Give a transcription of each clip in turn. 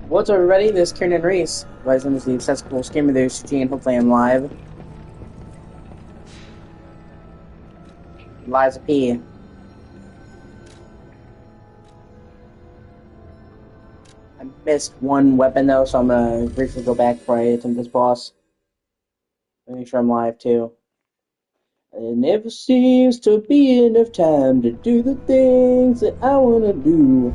What's up, everybody? This is Kieran Reese. My name is the Accessible Screamer, the O.C.G, and hopefully I'm live. Liza P. I missed one weapon, though, so I'm gonna briefly go back before I attempt this boss. Make sure I'm live, too. There never seems to be enough time to do the things that I wanna do.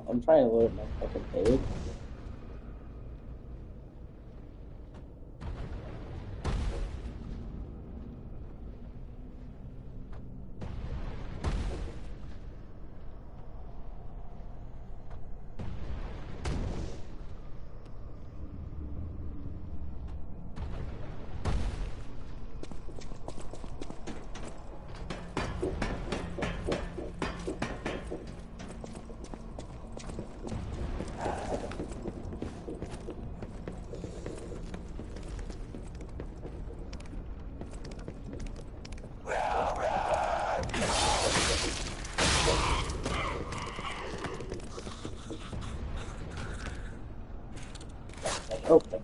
I'm trying to load up my fucking page. Okay.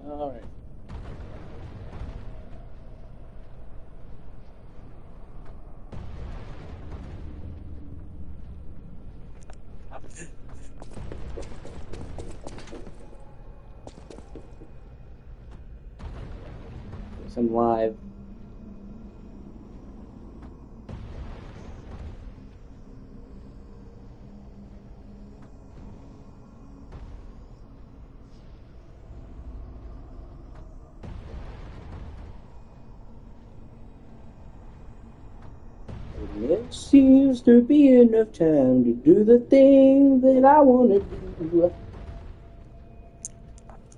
Alright. Some live. It seems to be enough time to do the thing that I want to do.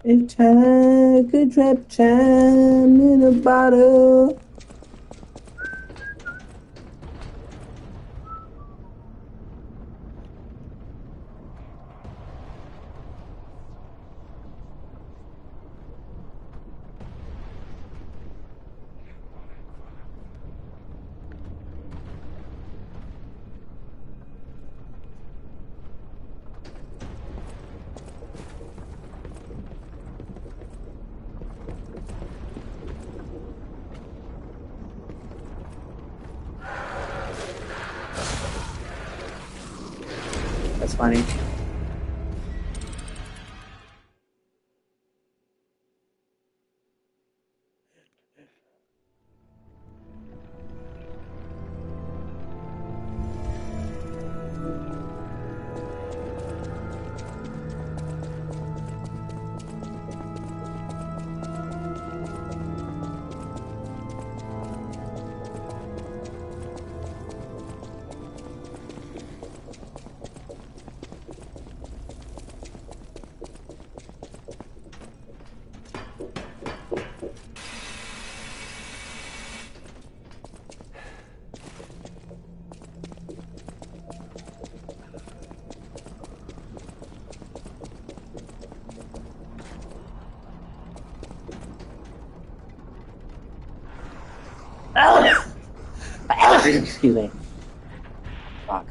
If time could trap time in a bottle. That's funny. Excuse me. Fuck.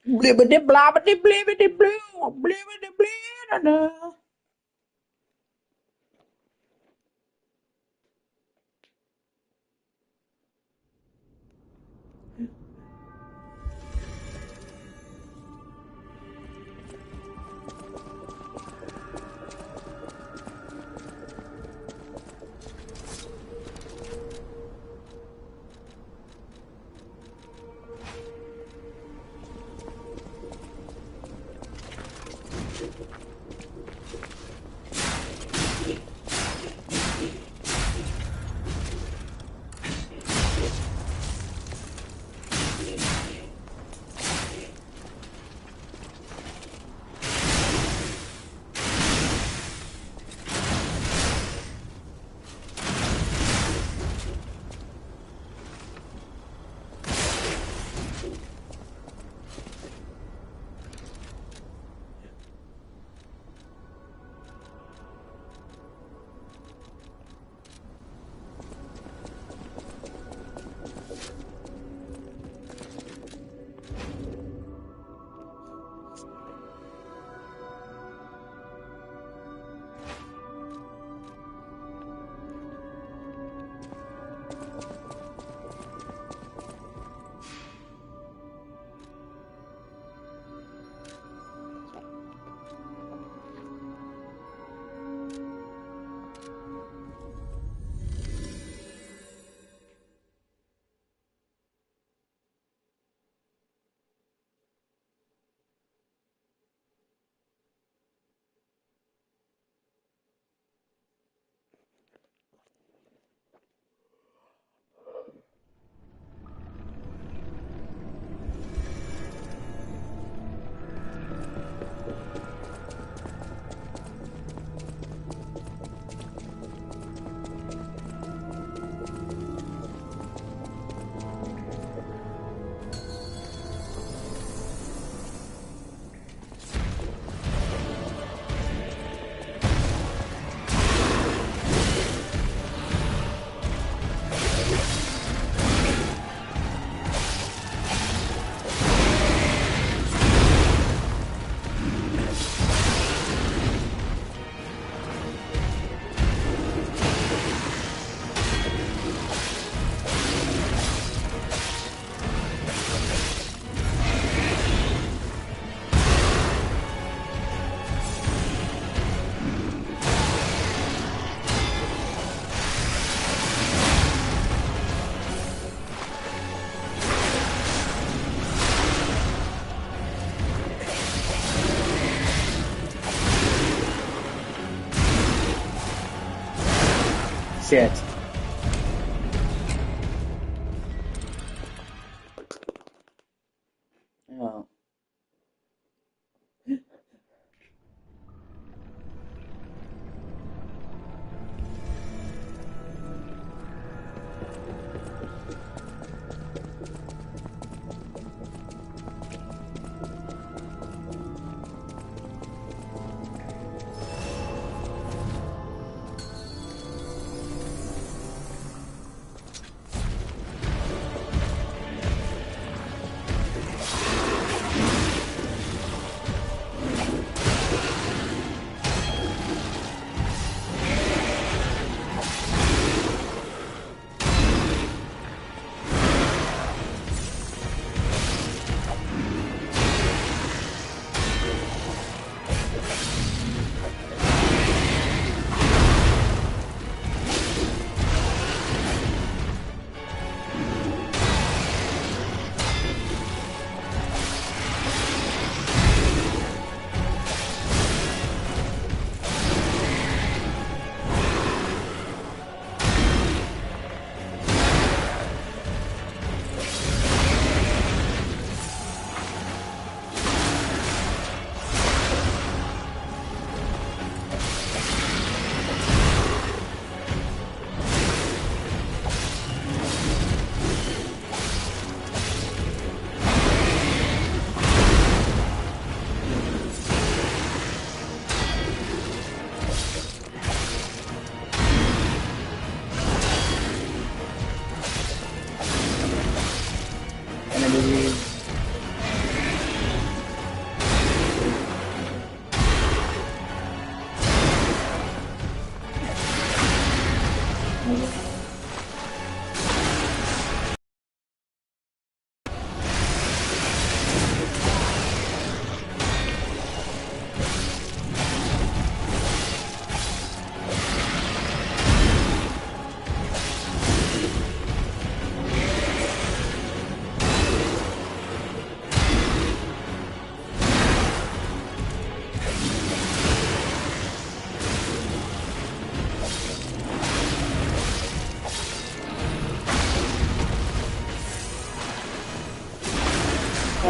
Blibbity blobbity blibbity blue, blibbity blue. Shit. Oh.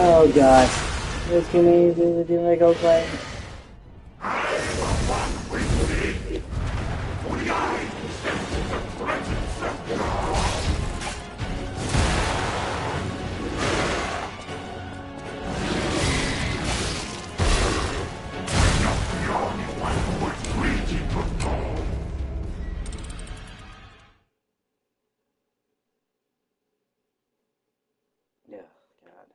Oh gosh. This can easily do my go play. Yeah, God.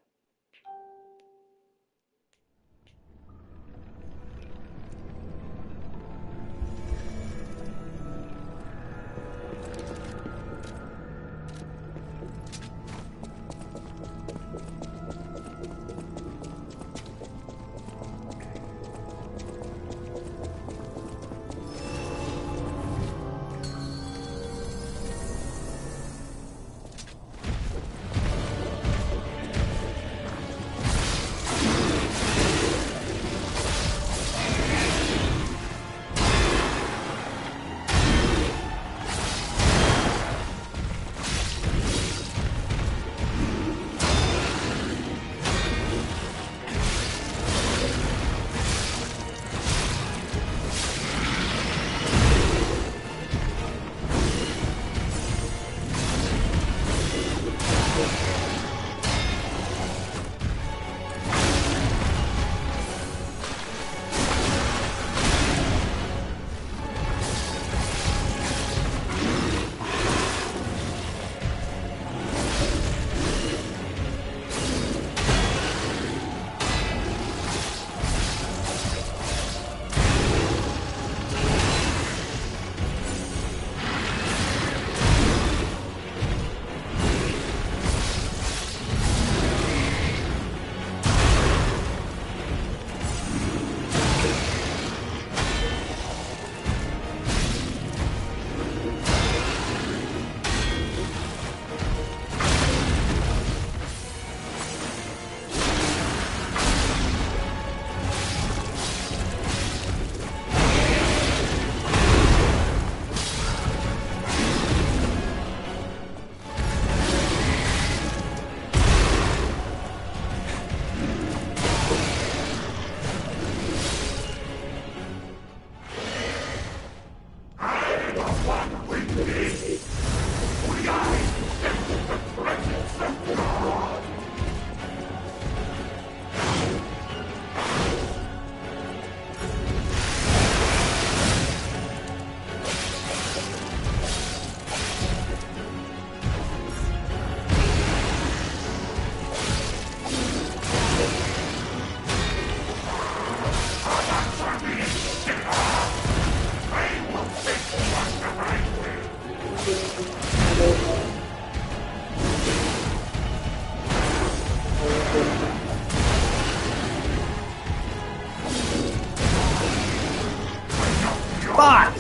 Fuck!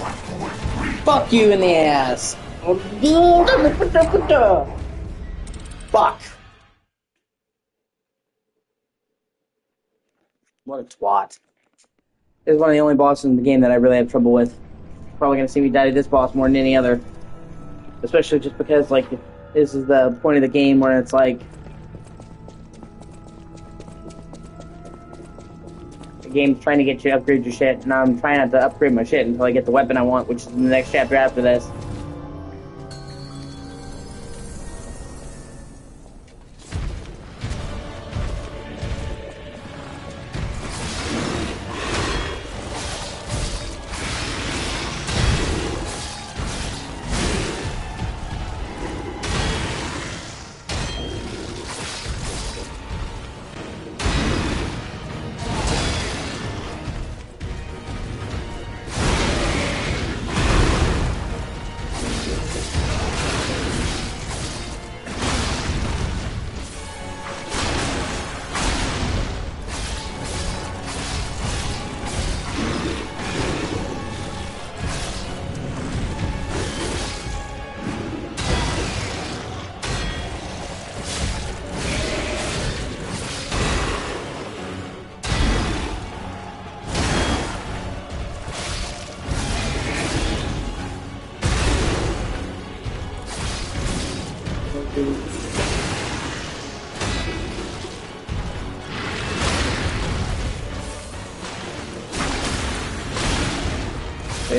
Fuck you in the ass! Fuck! What a twat. This is one of the only bosses in the game that I really have trouble with. Probably gonna see me die to this boss more than any other. Especially just because, like, this is the point of the game where it's like... the game's trying to get you to upgrade your shit, and I'm trying not to upgrade my shit until I get the weapon I want, which is in the next chapter after this.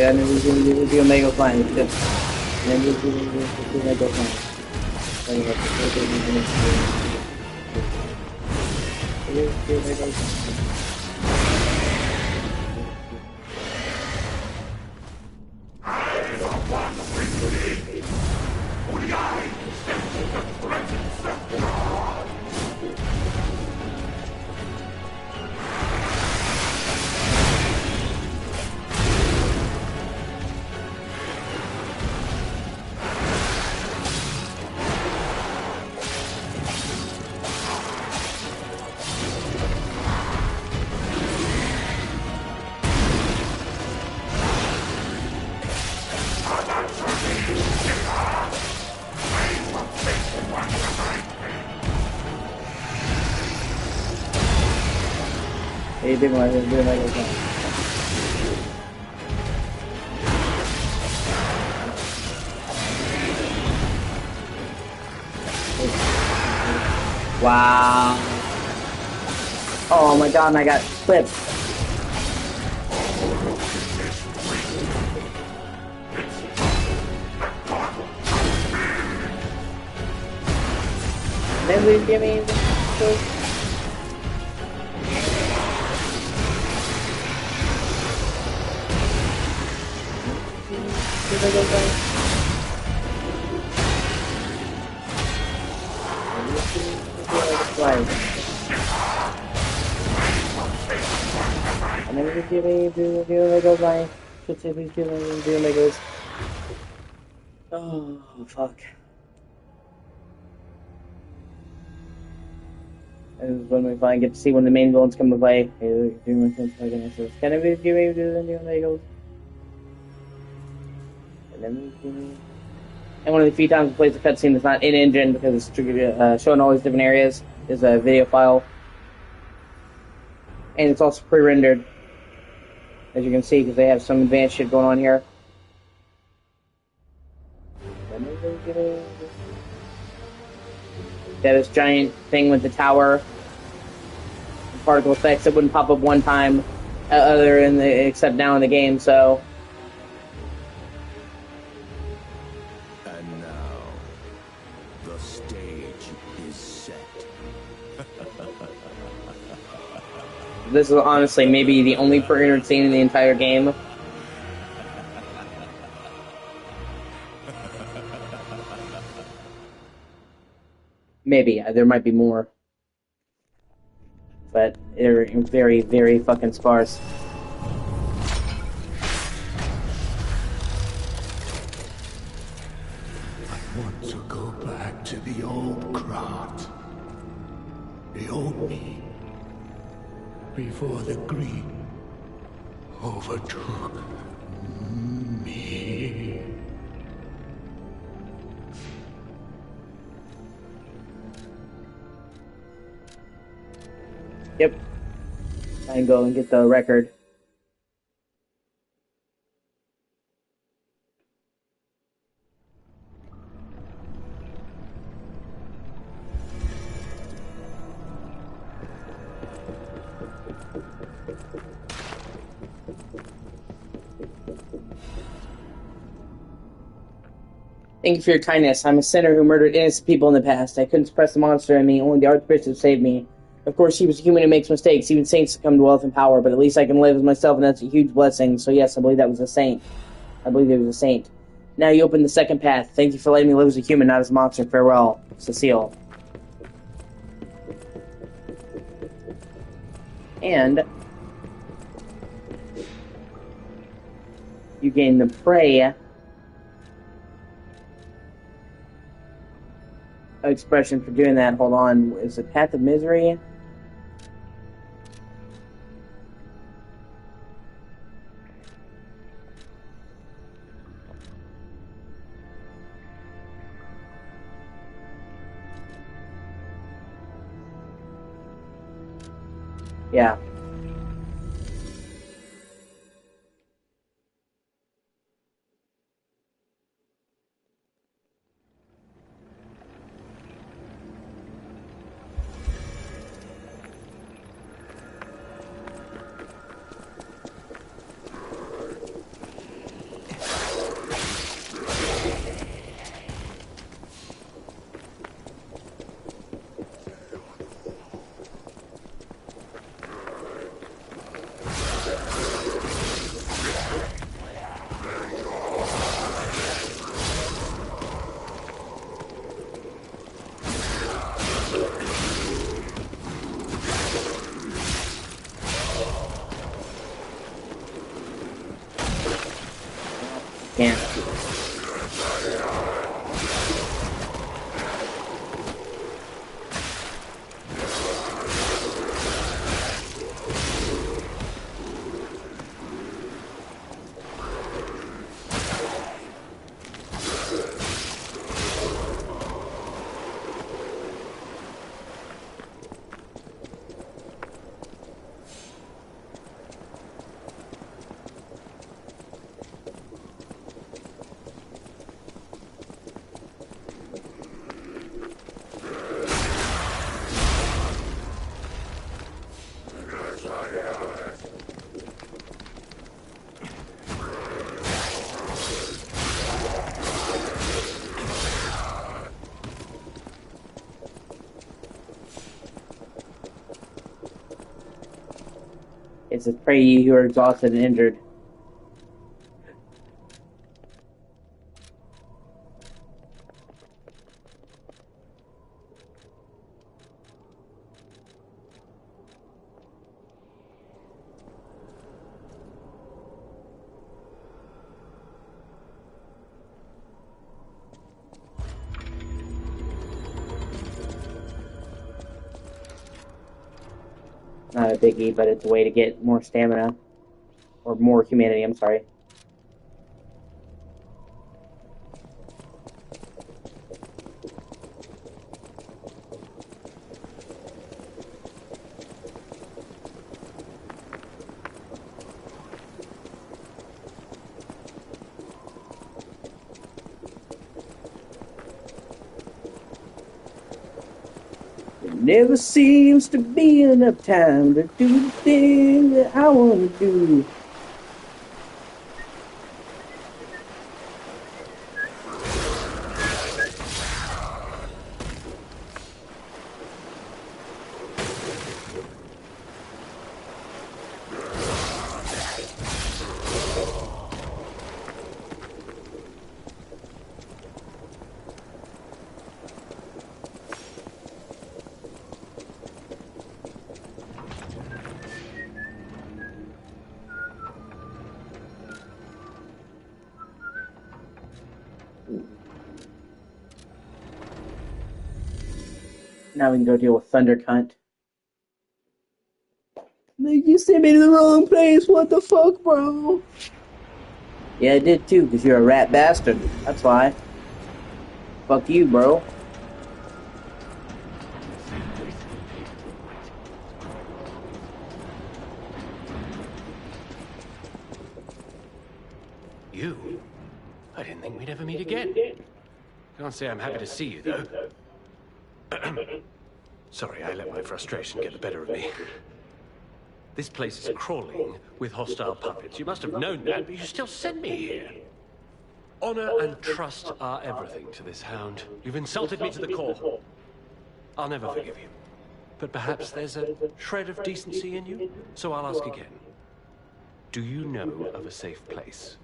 and then we do Omega Flying. And then we do Omega Flying. Hey, big one, do Omega Flying. Wow. Oh my god, and I got clipped. Then we give me and then we give me do Legos by should say we do Legos. Oh fuck. And this is when we finally get to see when the main villains come to play. Hey, do my sense like this. Can I be give me do Legos? And then we give me and one of the few times we play the cutscene that's not in engine because it's showing all these different areas is a video file. And it's also pre-rendered, as you can see, because they have some advanced shit going on here. They have this giant thing with the tower, particle effects that wouldn't pop up one time, except now in the game. So. And now, the stage is set. This is honestly maybe the only pre-rendered scene in the entire game. Maybe. There might be more. But they're very, very fucking sparse. I want to go back to the old Krat. The old me. Before the greed overtook me. Yep. I can go and get the record. Thank you for your kindness. I'm a sinner who murdered innocent people in the past. I couldn't suppress the monster in me. Only the Archbishop saved me. Of course, he was a human who makes mistakes. Even saints succumb to wealth and power, but at least I can live as myself, and that's a huge blessing. So yes, I believe that was a saint. I believe he was a saint. Now you open the second path. Thank you for letting me live as a human, not as a monster. Farewell, Cecile. And you gain the prey expression for doing that. Hold on. Is it Path of Misery? Yeah. It's a prey you who are exhausted and injured. Not a biggie, but it's a way to get more stamina. Or more humanity, I'm sorry. There never seems to be enough time to do the thing that I want to do. Now we can go deal with Thunder Cunt. You sent me to the wrong place. What the fuck, bro? Yeah, I did too, because you're a rat bastard. That's why. Fuck you, bro. You? I didn't think we'd ever meet again. Can't say I'm happy to see you, though. Sorry, I let my frustration get the better of me. This place is crawling with hostile puppets. You must have known that, but you still sent me here. Honor and trust are everything to this hound. You've insulted me to the core. I'll never forgive you. But perhaps there's a shred of decency in you, so I'll ask again. Do you know of a safe place?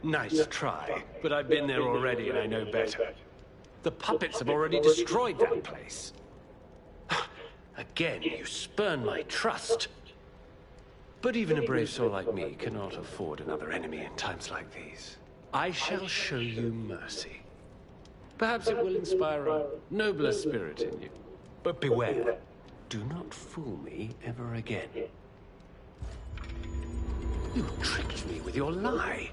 Nice try, but I've been there already and I know better. The puppets have already destroyed that place. Again, you spurn my trust. But even a brave soul like me cannot afford another enemy in times like these. I shall show you mercy. Perhaps it will inspire a nobler spirit in you. But beware, do not fool me ever again. You tricked me with your lie.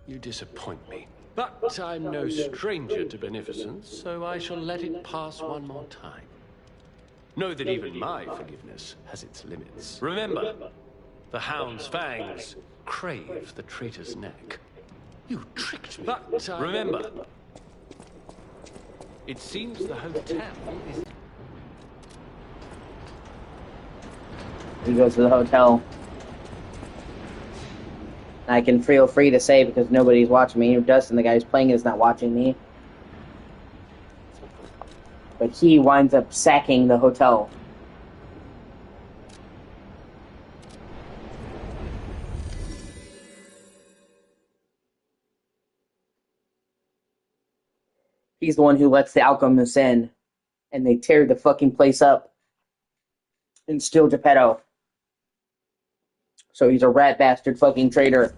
You disappoint me. But I'm no stranger to beneficence, so I shall let it pass one more time. Know that even my forgiveness has its limits. Remember, the hound's fangs crave the traitor's neck. You tricked me. But remember, it seems the hotel is... He goes to the hotel. I can feel free to say because nobody's watching me. Dustin, the guy who's playing, is not watching me. But he winds up sacking the hotel. He's the one who lets the alchemists in. And they tear the fucking place up. And steal Geppetto. So he's a rat bastard fucking traitor.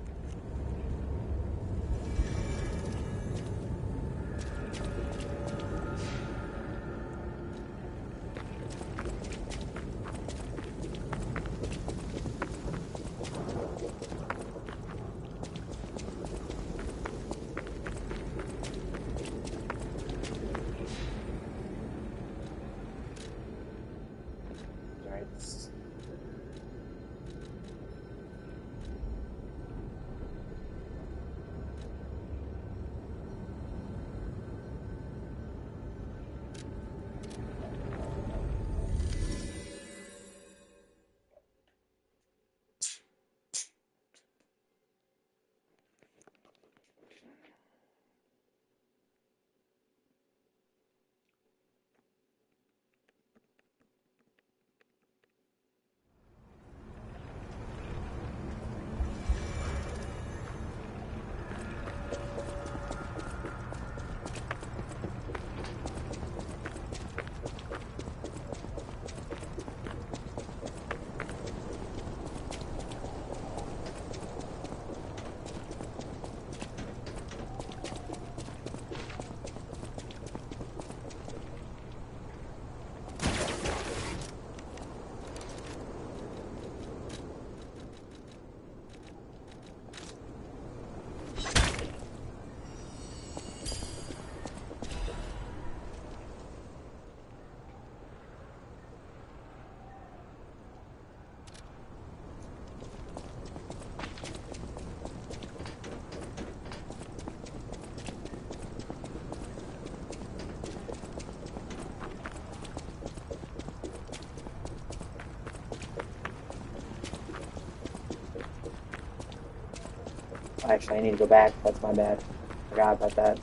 Actually, I need to go back. That's my bad. Forgot about that.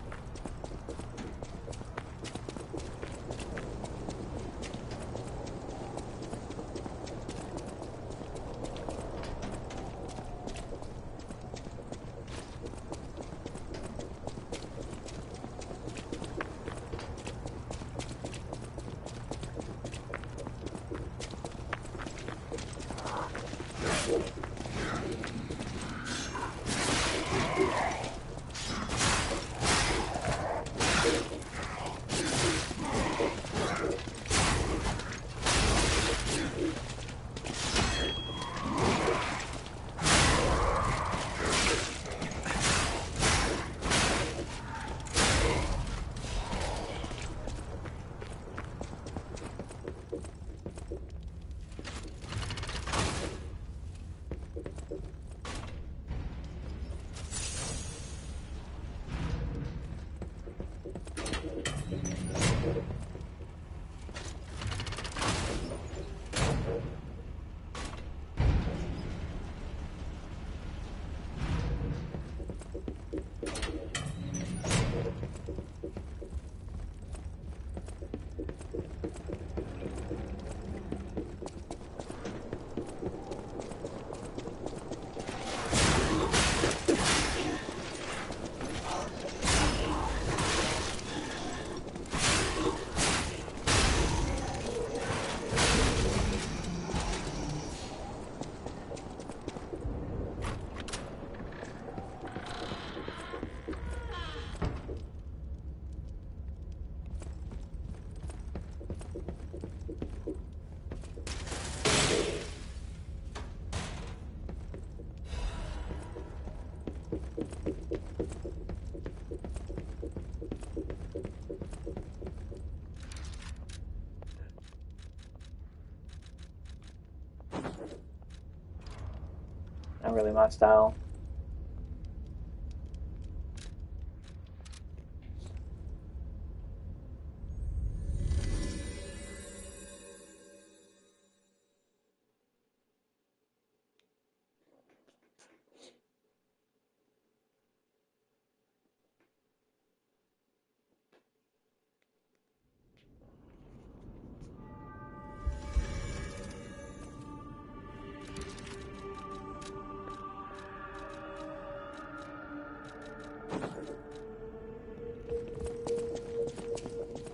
Not really my style.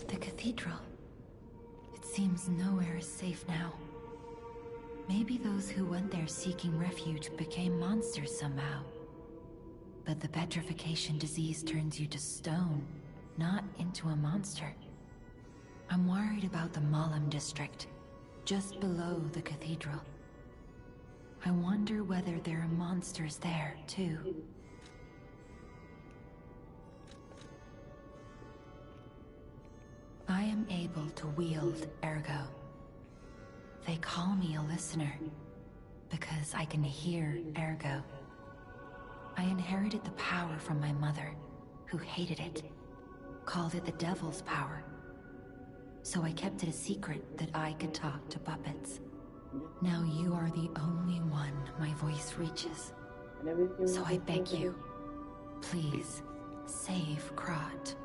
The cathedral. It seems nowhere is safe now. Maybe those who went there seeking refuge became monsters somehow. But the petrification disease turns you to stone, not into a monster. I'm worried about the Malam district, just below the cathedral. I wonder whether there are monsters there, too. I am able to wield Ergo. They call me a listener, because I can hear Ergo. I inherited the power from my mother, who hated it, called it the devil's power. So I kept it a secret that I could talk to puppets. Now you are the only one my voice reaches. So I beg you, please, save Krat.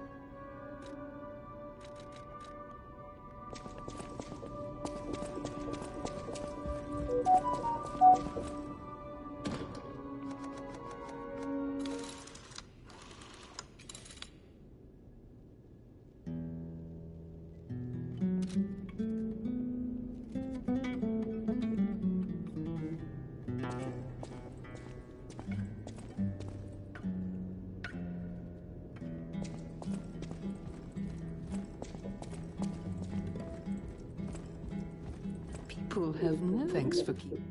People have no thanks for keeping.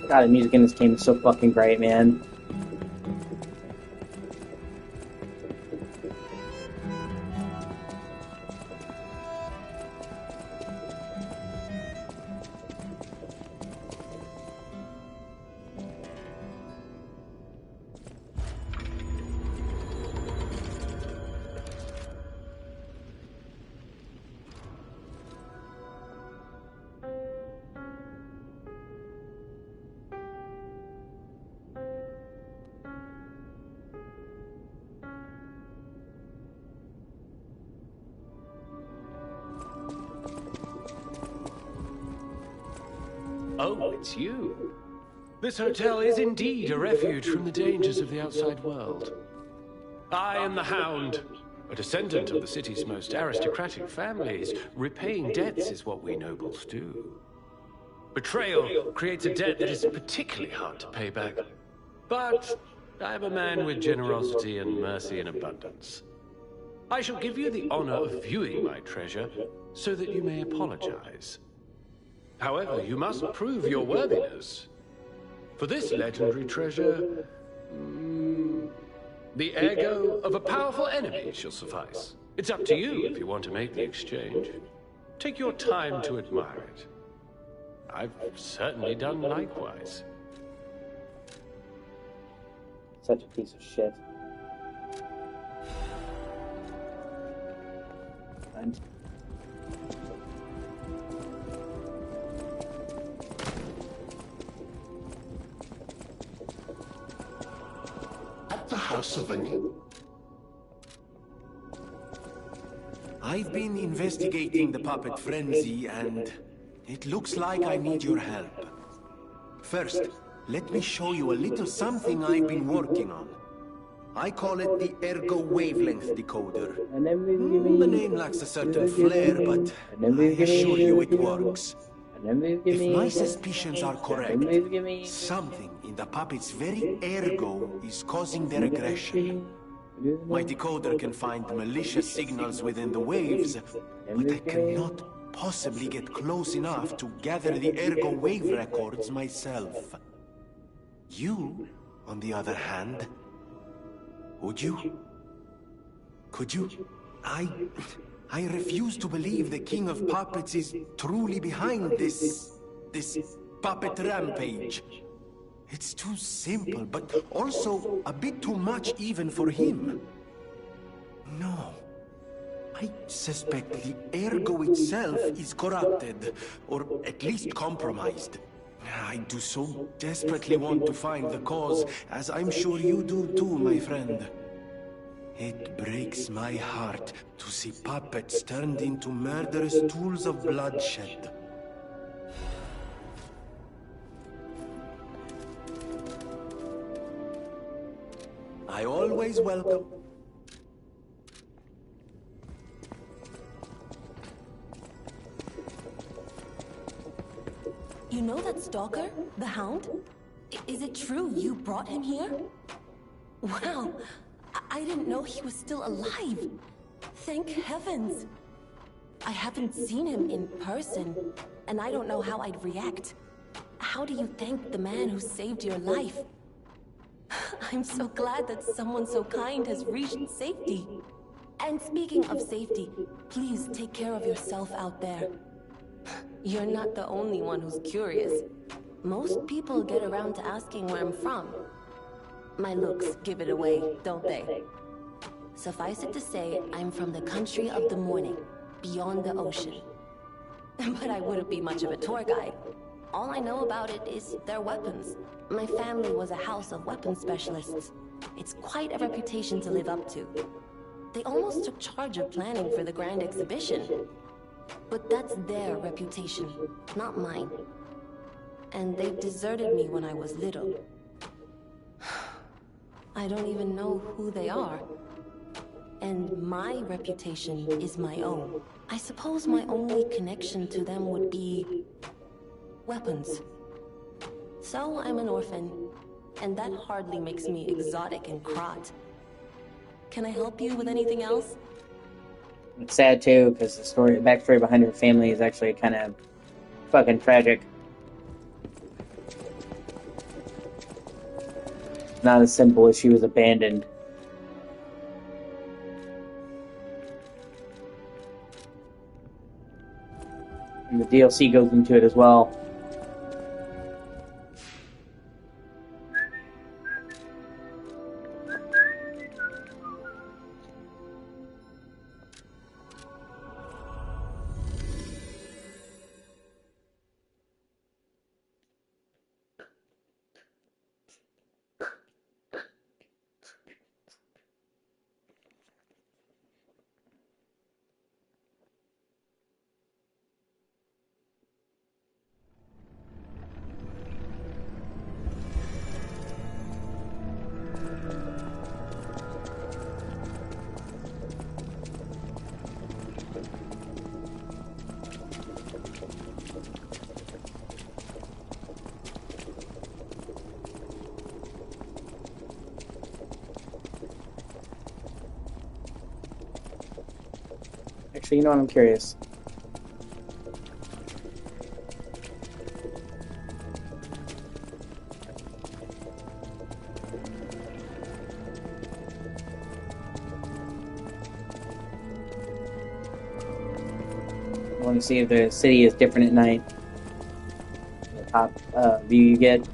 God, the music in this game is so fucking great, man. Oh, it's you. This hotel is indeed a refuge from the dangers of the outside world. I am the Hound, a descendant of the city's most aristocratic families. Repaying debts is what we nobles do. Betrayal creates a debt that is particularly hard to pay back. But I am a man with generosity and mercy in abundance. I shall give you the honor of viewing my treasure so that you may apologize. However, you must prove your worthiness. For this legendary treasure, the ego of a powerful enemy shall suffice. It's up to you if you want to make the exchange. Take your time to admire it. I've certainly done likewise. Such a piece of shit. And The House of Anu. I've been investigating the puppet frenzy, and it looks like I need your help. First, let me show you a little something I've been working on. I call it the Ergo Wavelength Decoder. The name lacks a certain flair, but I assure you it works. If my suspicions are correct, something in the puppet's very ergo is causing their aggression. My decoder can find malicious signals within the waves, but I cannot possibly get close enough to gather the ergo wave records myself. You, on the other hand, would you? Could you? I refuse to believe the King of Puppets is truly behind this puppet rampage. It's too simple, but also a bit too much even for him. No. I suspect the ergo itself is corrupted, or at least compromised. I do so desperately want to find the cause, as I'm sure you do too, my friend. It breaks my heart to see puppets turned into murderous tools of bloodshed. I always welcome. You know that stalker? The Hound? Is it true you brought him here? Wow, I didn't know he was still alive. Thank heavens. I haven't seen him in person, and I don't know how I'd react. How do you thank the man who saved your life? I'm so glad that someone so kind has reached safety. And speaking of safety, please take care of yourself out there. You're not the only one who's curious. Most people get around to asking where I'm from. My looks give it away, don't they? Suffice it to say, I'm from the country of the morning, beyond the ocean. But I wouldn't be much of a tour guide. All I know about it is their weapons. My family was a house of weapons specialists. It's quite a reputation to live up to. They almost took charge of planning for the grand exhibition. But that's their reputation, not mine. And they deserted me when I was little. I don't even know who they are. And my reputation is my own. I suppose my only connection to them would be weapons. So I'm an orphan, and that hardly makes me exotic and Krat. Can I help you with anything else? It's sad too, because the backstory behind her family is actually kind of fucking tragic. Not as simple as she was abandoned. And the DLC goes into it as well. Actually, you know what? I'm curious. I want to see if the city is different at night. The top view you get.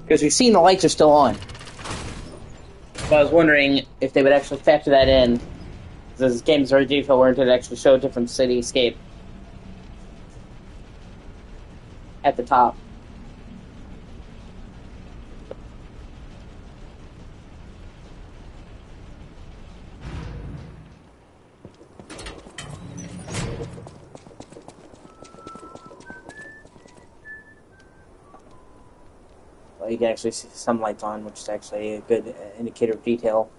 Because we've seen the lights are still on. So I was wondering if they would actually factor that in. Because this game is very detail oriented, to actually show a different cityscape at the top. Well, you can actually see some lights on, which is actually a good indicator of detail.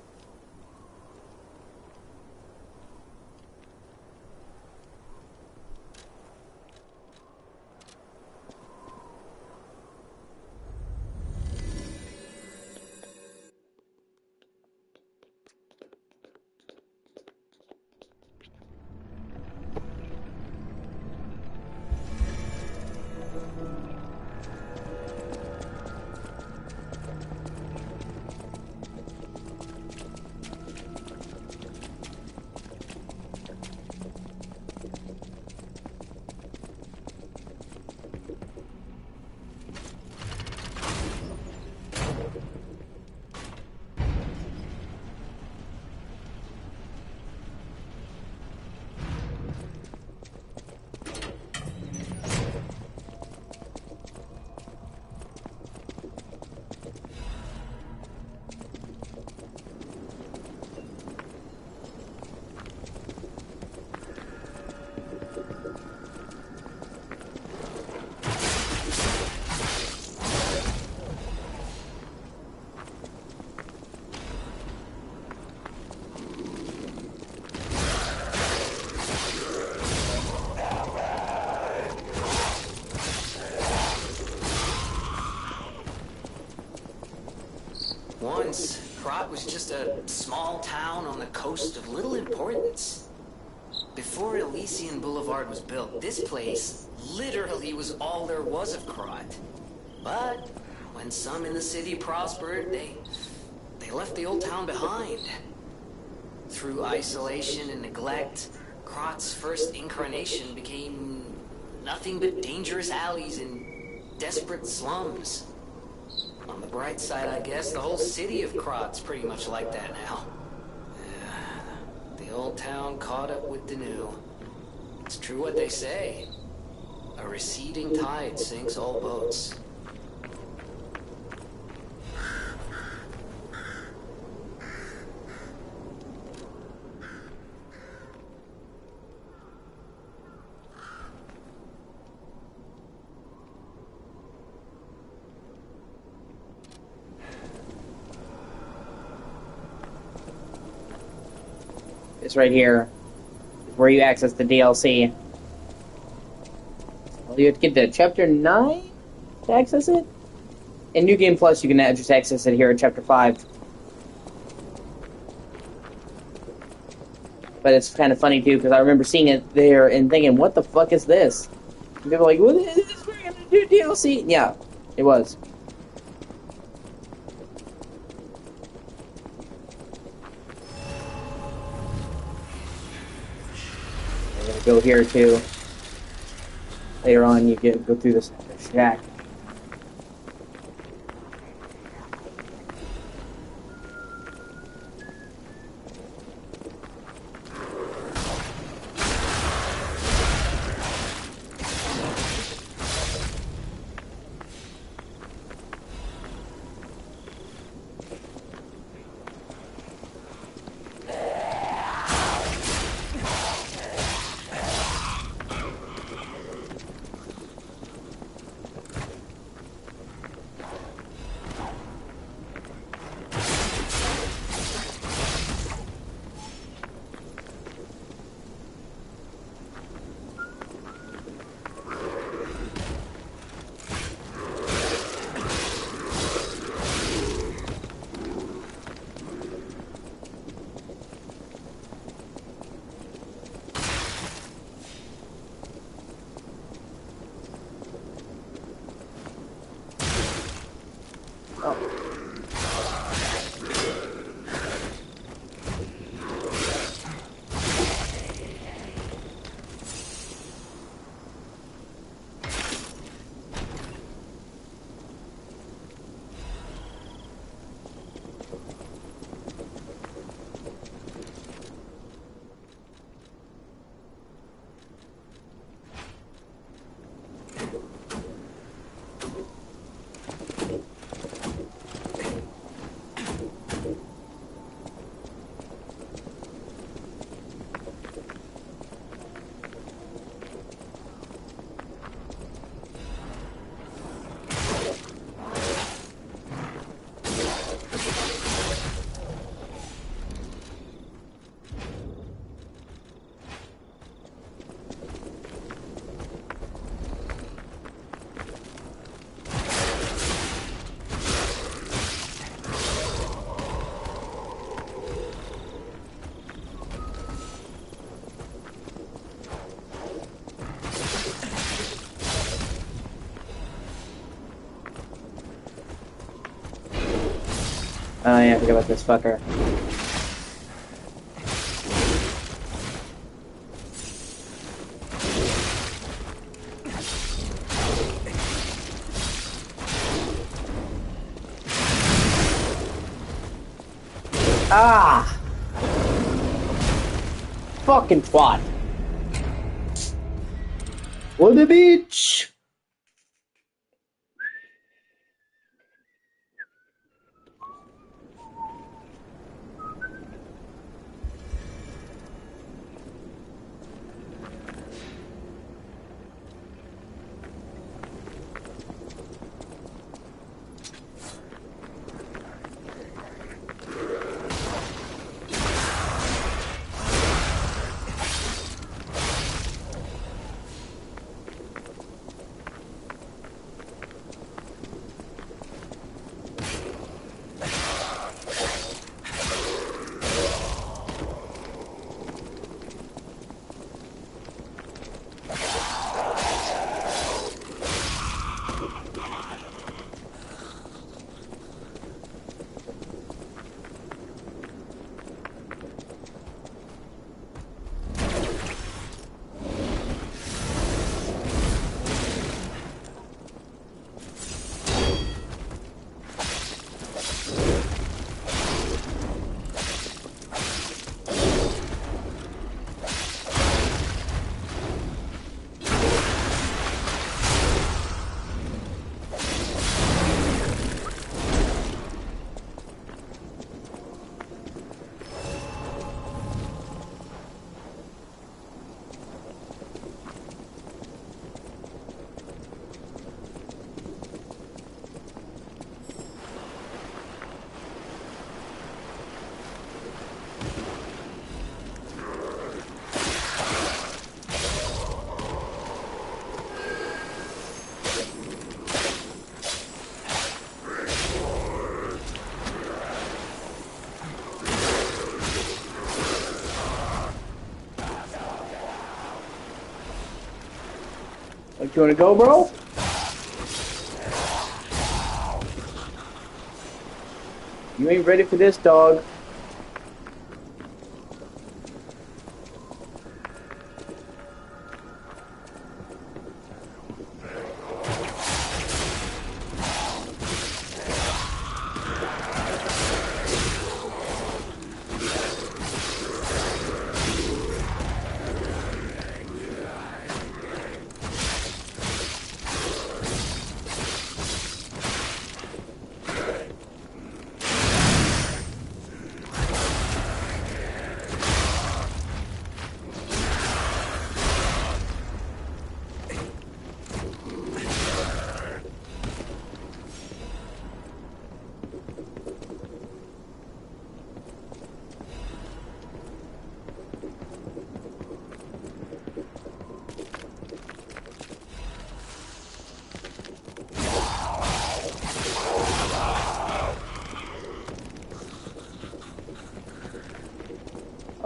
Once, Krat was just a small town on the coast of little importance. Before Elysian Boulevard was built, this place literally was all there was of Krat. But when some in the city prospered, they left the old town behind. Through isolation and neglect, Krat's first incarnation became nothing but dangerous alleys and desperate slums. On the bright side, I guess, the whole city of Krat's pretty much like that now. The old town caught up with the new. It's true what they say. A receding tide sinks all boats. It's right here, where you access the DLC. Well, you have to get to Chapter 9 to access it? In New Game Plus, you can just access it here in Chapter 5. But it's kind of funny, too, because I remember seeing it there and thinking, what the fuck is this? And people were like, what is this? We're going to do DLC? Yeah, it was. I'm going to go here, too. Later on, you go through this shack. Oh yeah, I forgot about this fucker. Ah! Fucking twat. On the beach! Like, you wanna go, bro? You ain't ready for this, dog.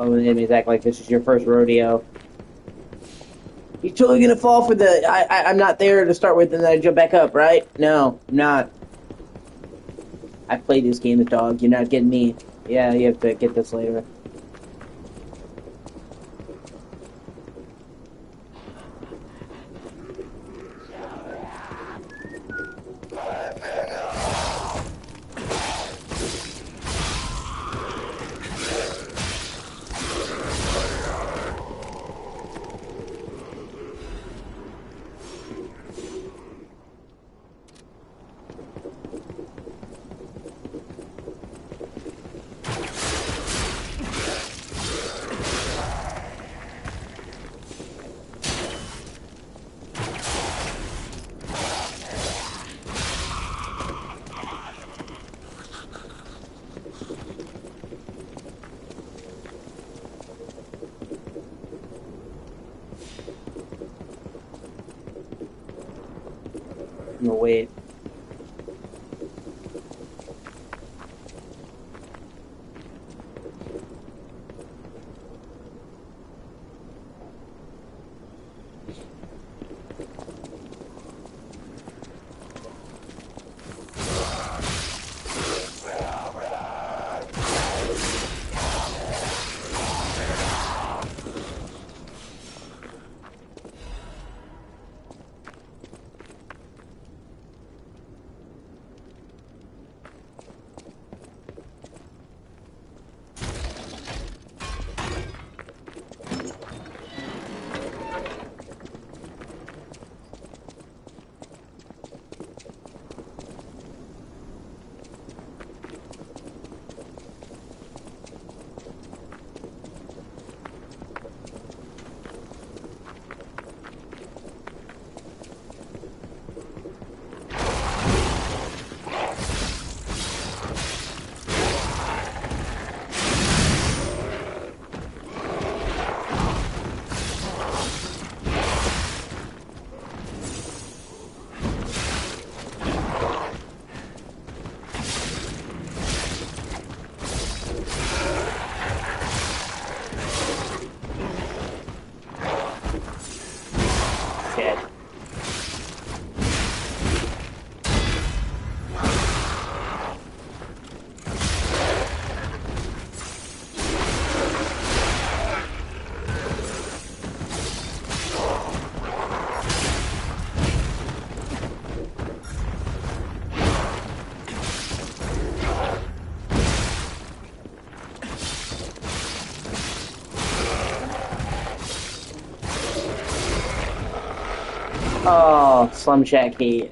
Oh, the enemies act like this is your first rodeo. You're totally gonna fall for the I'm not there to start with and then I jump back up, right? No, I'm not. I played this game, dog. You're not getting me. Yeah, you have to get this later. No, wait. Oh, Slum Shacky.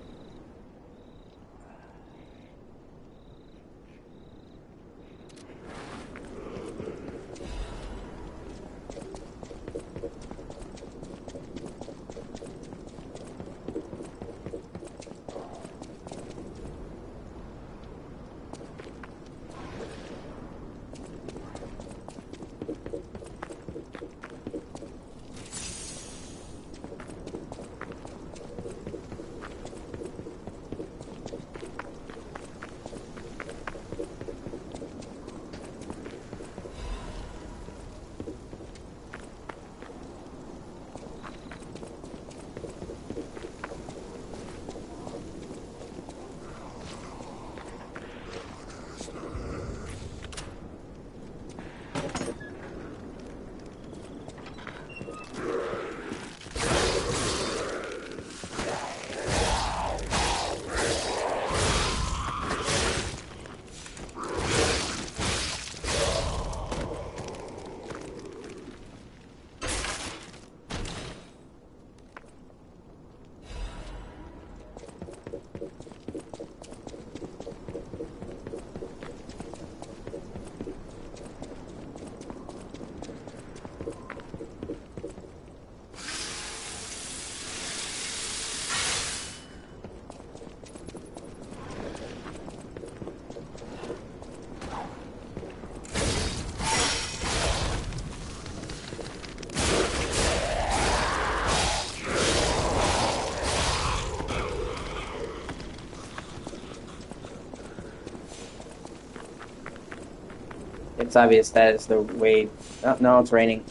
It's obvious that is the way. Oh, no, it's raining.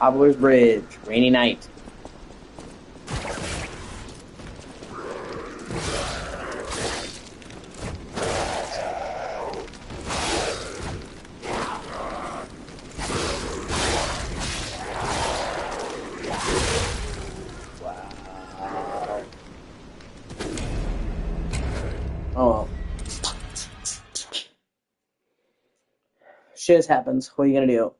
Cobbler's Bridge, rainy night. Oh, shit happens. What are you gonna do?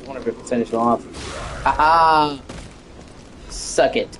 I wonder if it can finish him off. Haha! Suck it.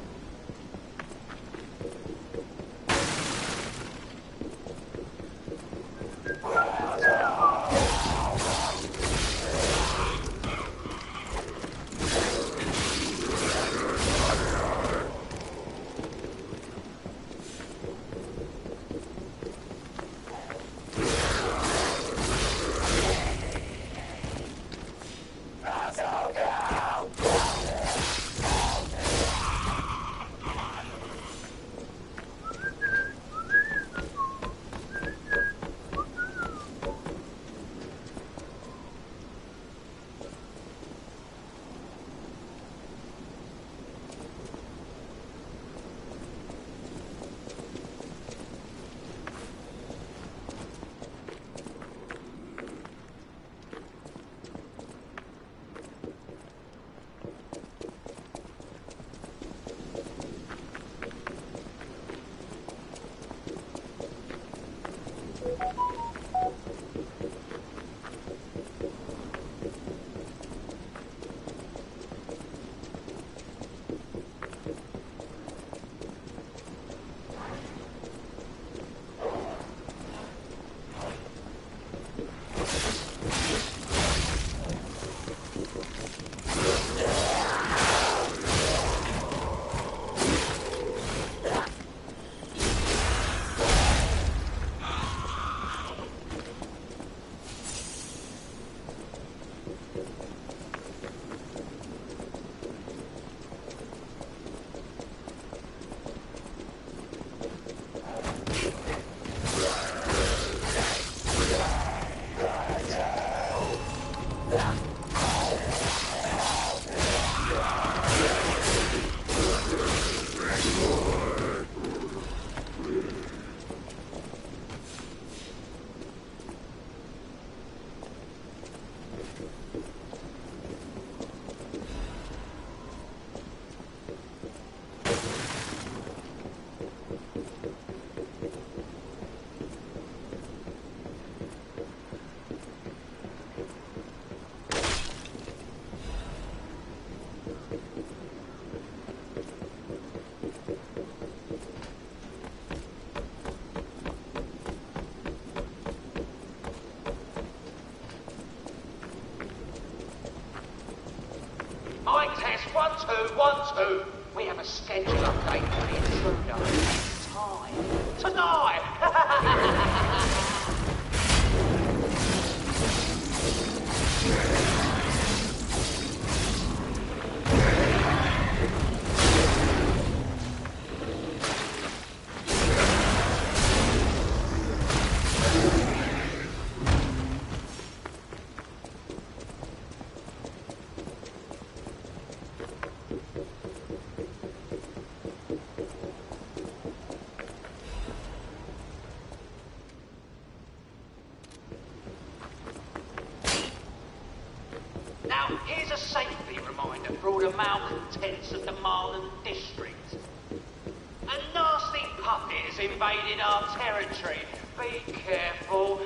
Mic test, 1, 2, 1, 2. We have a schedule update for the intruder. Time. Tonight! Now, here's a safety reminder for all the malcontents of the Marlin district. A nasty puppet has invaded our territory. Be careful.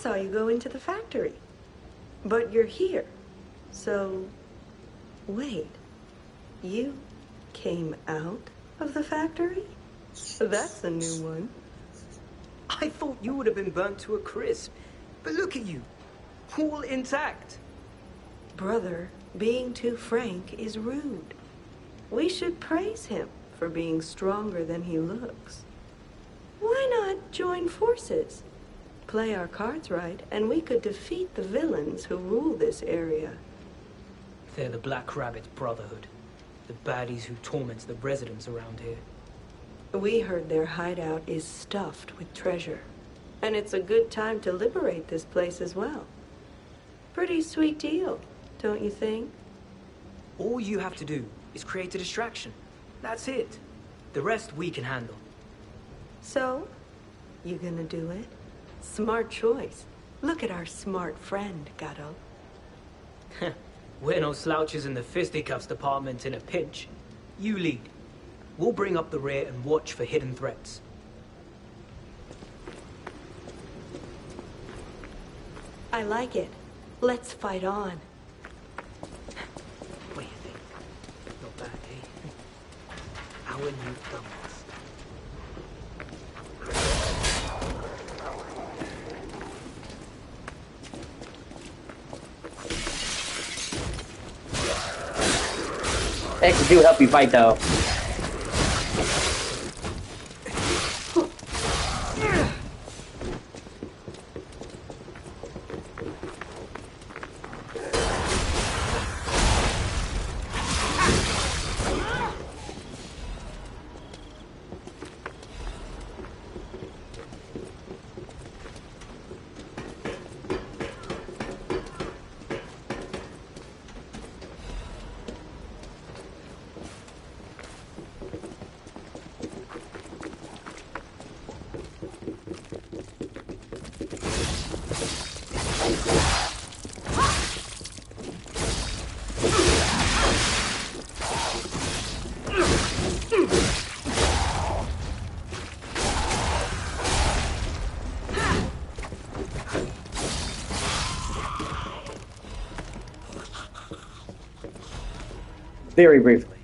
saw you go into the factory. But you're here. So, wait. You came out of the factory? That's a new one. I thought you would have been burnt to a crisp. But look at you. All intact. Brother, being too frank is rude. We should praise him for being stronger than he looks. Why not join forces? Play our cards right, and we could defeat the villains who rule this area. They're the Black Rabbit Brotherhood. The baddies who torment the residents around here. We heard their hideout is stuffed with treasure. And it's a good time to liberate this place as well. Pretty sweet deal, don't you think? All you have to do is create a distraction. That's it. The rest we can handle. So, you gonna do it? Smart choice. Look at our smart friend, Gato. We're no slouches in the fisticuffs department in a pinch. You lead. We'll bring up the rear and watch for hidden threats. I like it. Let's fight on. What do you think? Not bad, eh? Our new dummies. They actually do help you fight, though. Very briefly.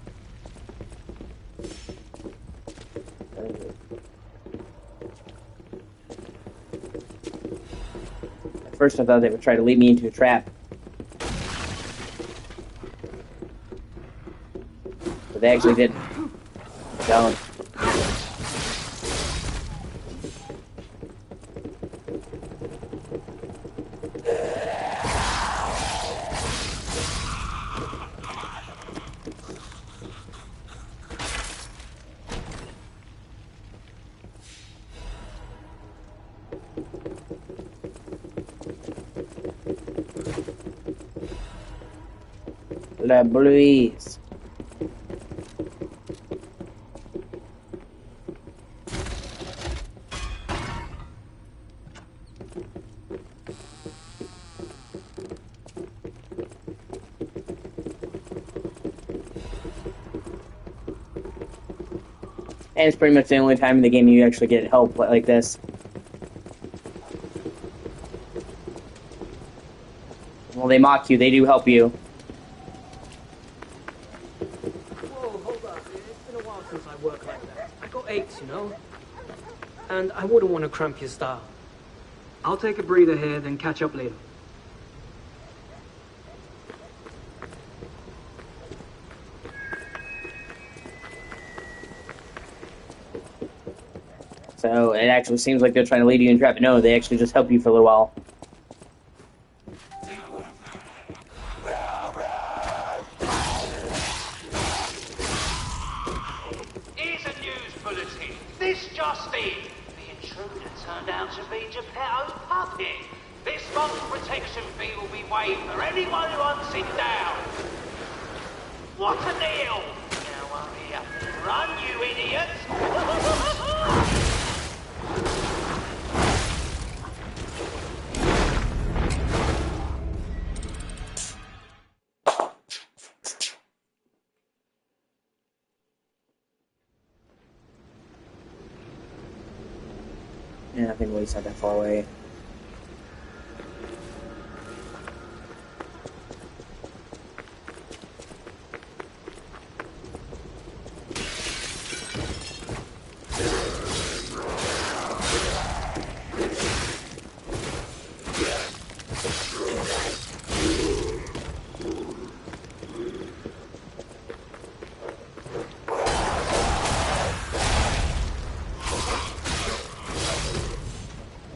At first I thought they would try to lead me into a trap. But they actually didn't. Don't. La Blues. And it's pretty much the only time in the game you actually get help like this. Well, they mock you, they do help you. Whoa, hold up. It's been a while since I worked like that. I got aches, you know? And I wouldn't want to cramp your style. I'll take a breather here, then catch up later. So it actually seems like they're trying to lead you in trap. No, they actually just help you for a little while. Here's a news bulletin. This just in. The intruder turned out to be Geppetto's puppet. This month's protection fee will be waived for anyone who hunts him down. What a deal! Now hurry up and run, you idiots! Yeah, I think Willie's not that far away.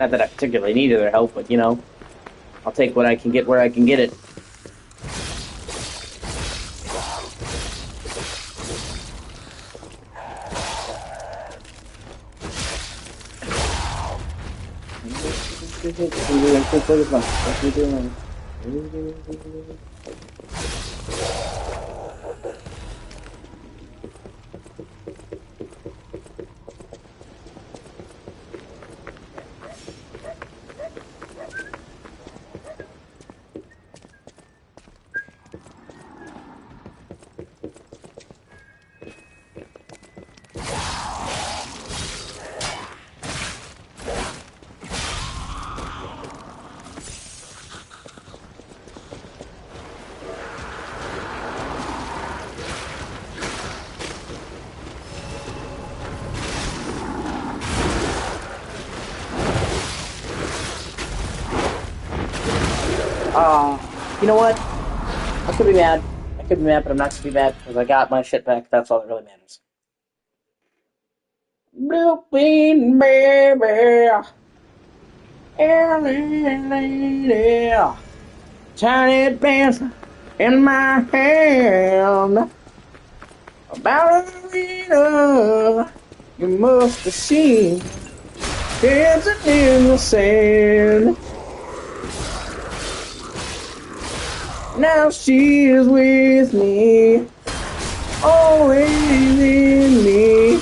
Not that I particularly needed their help, but, you know, I'll take what I can get where I can get it. You know what? I could be mad. I could be mad, but I'm not going to be mad because I got my shit back. That's all that really matters. Blue bean baby. Yeah. Tiny pants in my hand. Ballerina. You must have seen. Dancing in the sand. Now she is with me, always in me.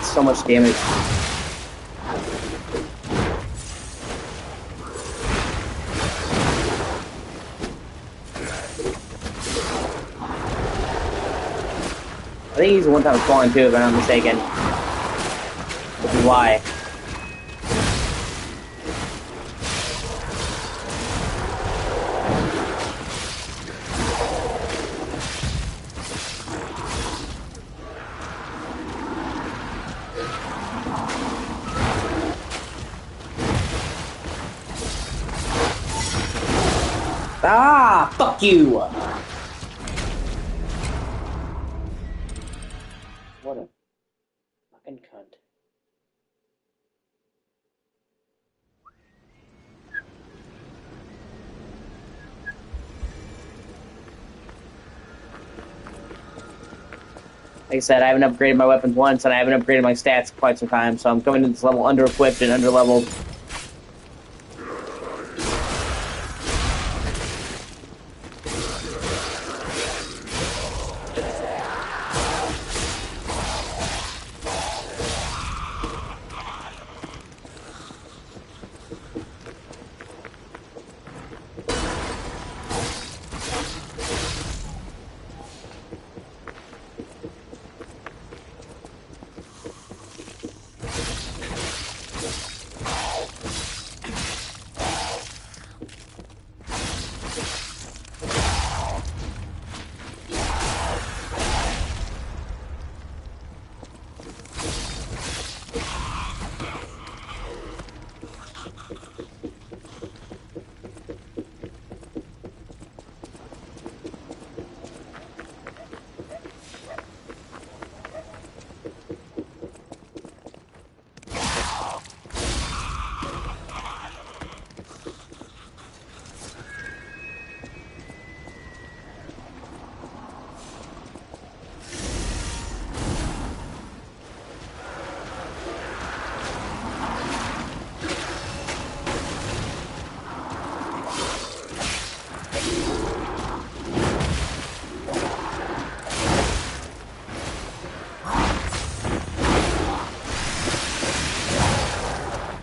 So much damage. I think he's the one time falling too, if I'm not mistaken. Which is why. Ah, fuck you! What a fucking cunt. Like I said, I haven't upgraded my weapons once, and I haven't upgraded my stats in quite some time, so I'm coming to this level under-equipped and under-leveled.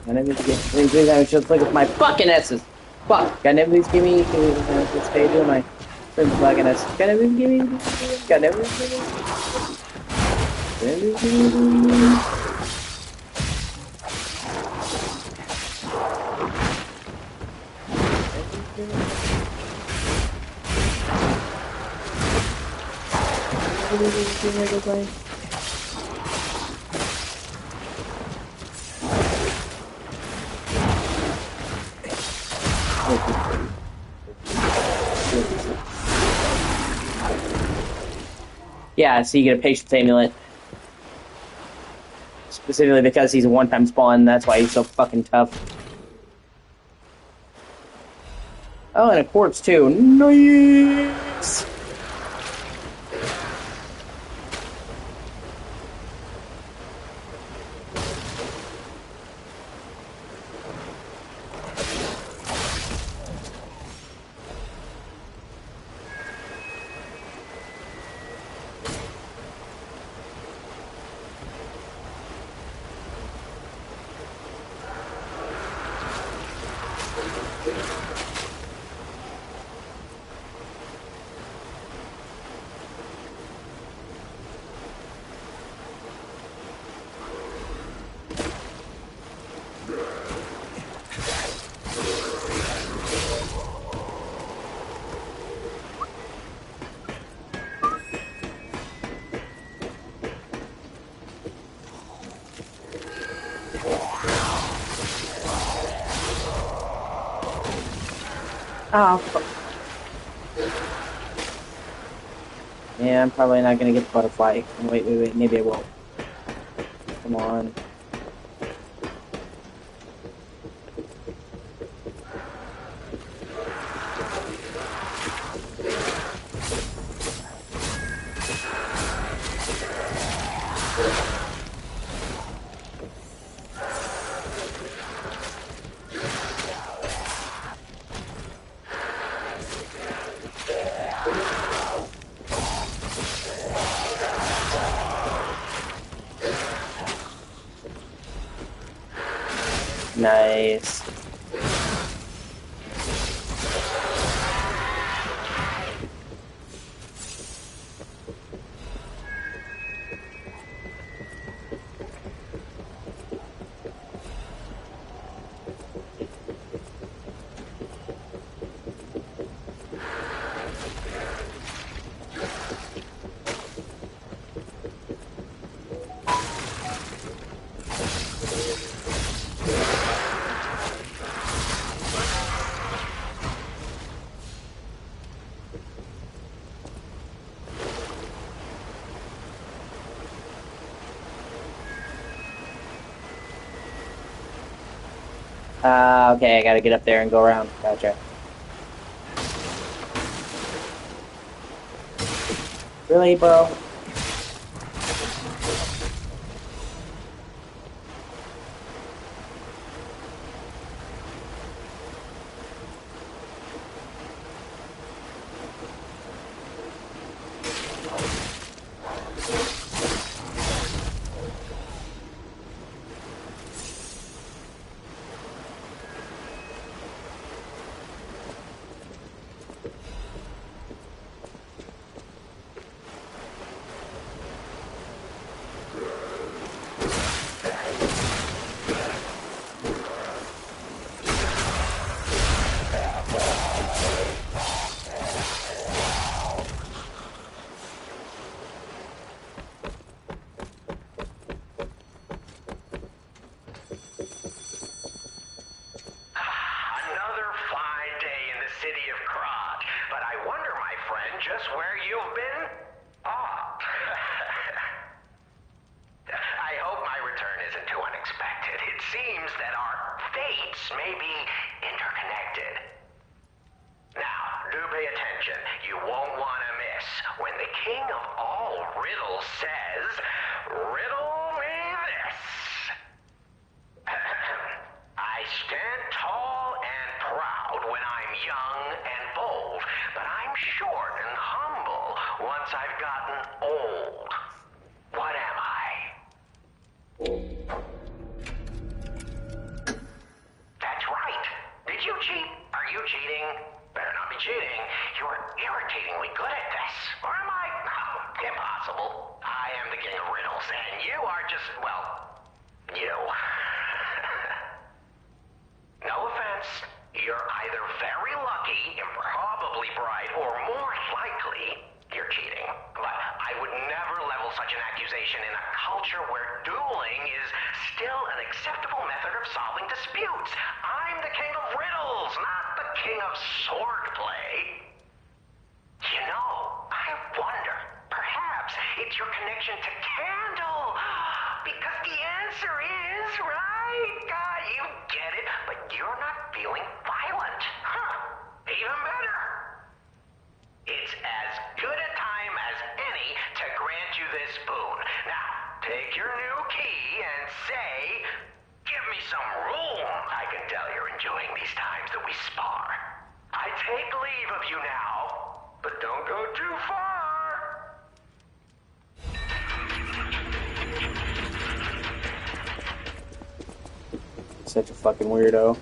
I never please, I should look at my fucking S's. Fuck. Can never please give me this page of my fucking S. Can never give me. Can never give me. Yeah, so you get a patience amulet. Specifically because he's a one-time spawn, that's why he's so fucking tough. Oh, and a quartz too. Nice! Oh, fuck. Yeah, I'm probably not gonna get the butterfly. Wait, maybe I will. Come on. Nice. Okay, I gotta get up there and go around. Gotcha. Really, bro? Just where you've been? Ah. I hope my return isn't too unexpected. It seems that our fates may be interconnected. Now, do pay attention. You won't want to miss when the king of all riddles says, "Riddle me this." I stand tall and proud when I'm young and bold, but I'm short and humble once I've gotten old. What am I? well, you. No offense, you're either very lucky, improbably bright, or more likely, you're cheating. But I would never level such an accusation in a culture where dueling is still an acceptable method of solving disputes. I'm the king of riddles, not the king of swordplay. You know, I wonder, perhaps it's your connection to Candle. Because the answer is, right? God, you get it, but you're not feeling violent. Huh. Even better. It's as good a time as any to grant you this boon. Now, take your new key and say, give me some room. I can tell you're enjoying these times that we spar. I take leave of you now, but don't go too far. Such a fucking weirdo.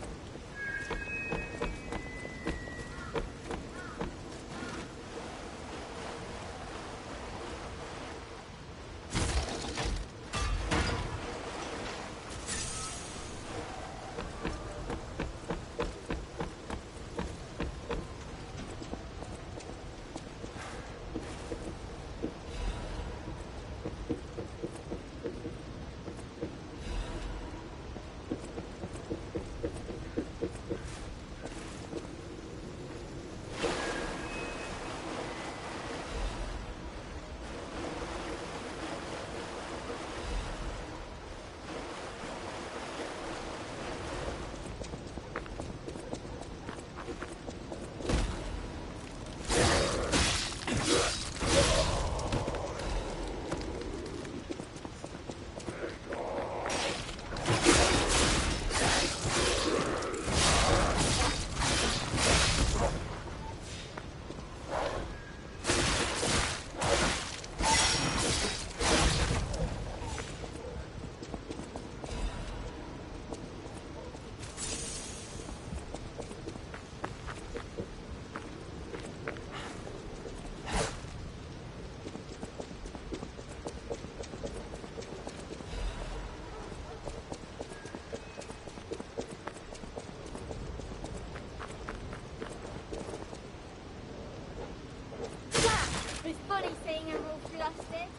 It's funny seeing them all flustered.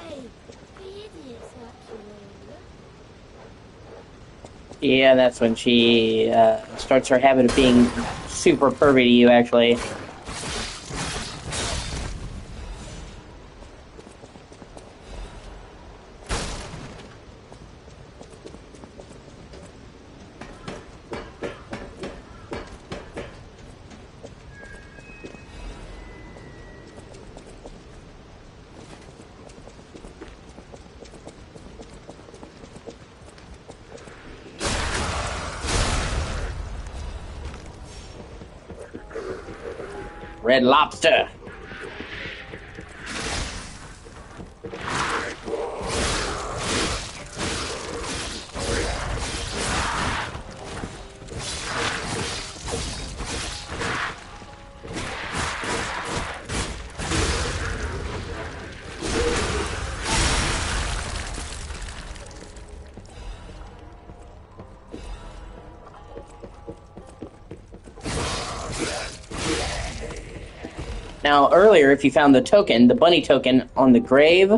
Hey, the idiots actually. Yeah, that's when she starts her habit of being super pervy to you, actually. Red Lobster. Now, earlier, if you found the token, the bunny token, on the grave,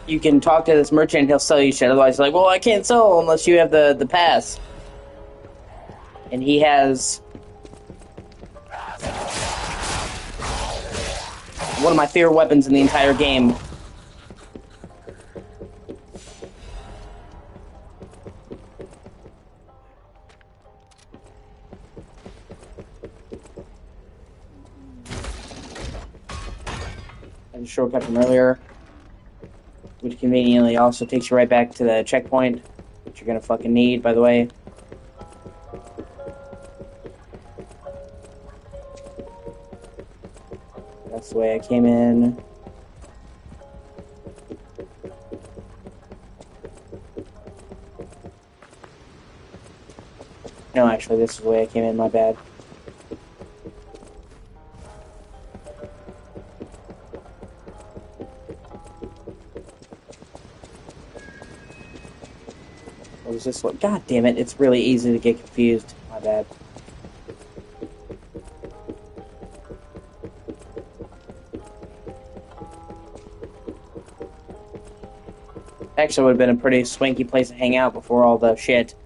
you can talk to this merchant and he'll sell you shit. Otherwise, like, well, I can't sell unless you have the pass. And he has one of my favorite weapons in the entire game. And a shortcut from earlier, which conveniently also takes you right back to the checkpoint, which you're gonna fucking need, by the way. That's the way I came in. No, actually, this is the way I came in, my bad. Or was this one? God damn it, it's really easy to get confused. My bad. Actually, would have been a pretty swanky place to hang out before all the shit.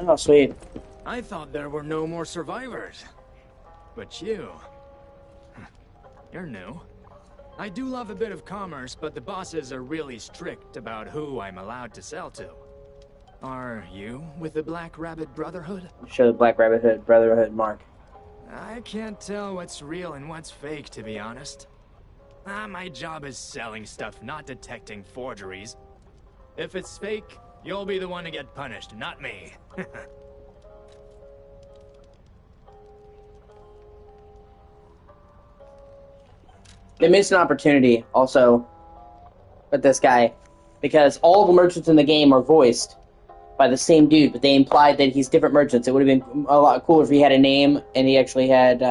Oh, sweet. I thought there were no more survivors. But you're new. I do love a bit of commerce, but the bosses are really strict about who I'm allowed to sell to. Are you with the Black Rabbit Brotherhood? Show the Black Rabbit Brotherhood mark. I can't tell what's real and what's fake, to be honest. My job is selling stuff, not detecting forgeries. If it's fake, you'll be the one to get punished, not me. They missed an opportunity, also, with this guy, because all the merchants in the game are voiced by the same dude, but they implied that he's different merchants. It would have been a lot cooler if he had a name, and he actually had,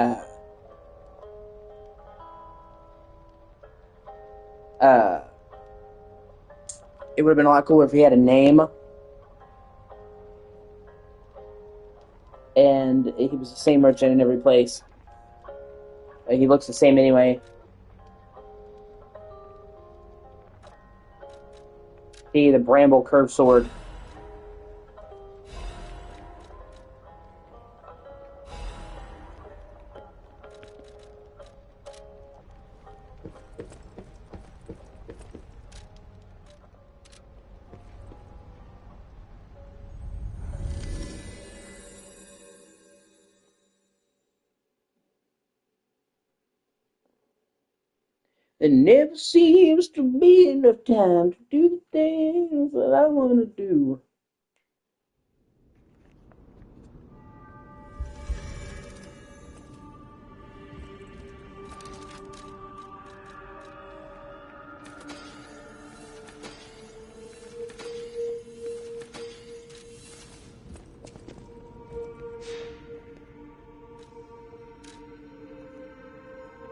it would have been a lot cooler if he had a name, and he was the same merchant in every place. He looks the same anyway. See, the Bramble Curved Sword. There never seems to be enough time to do the things that I want to do.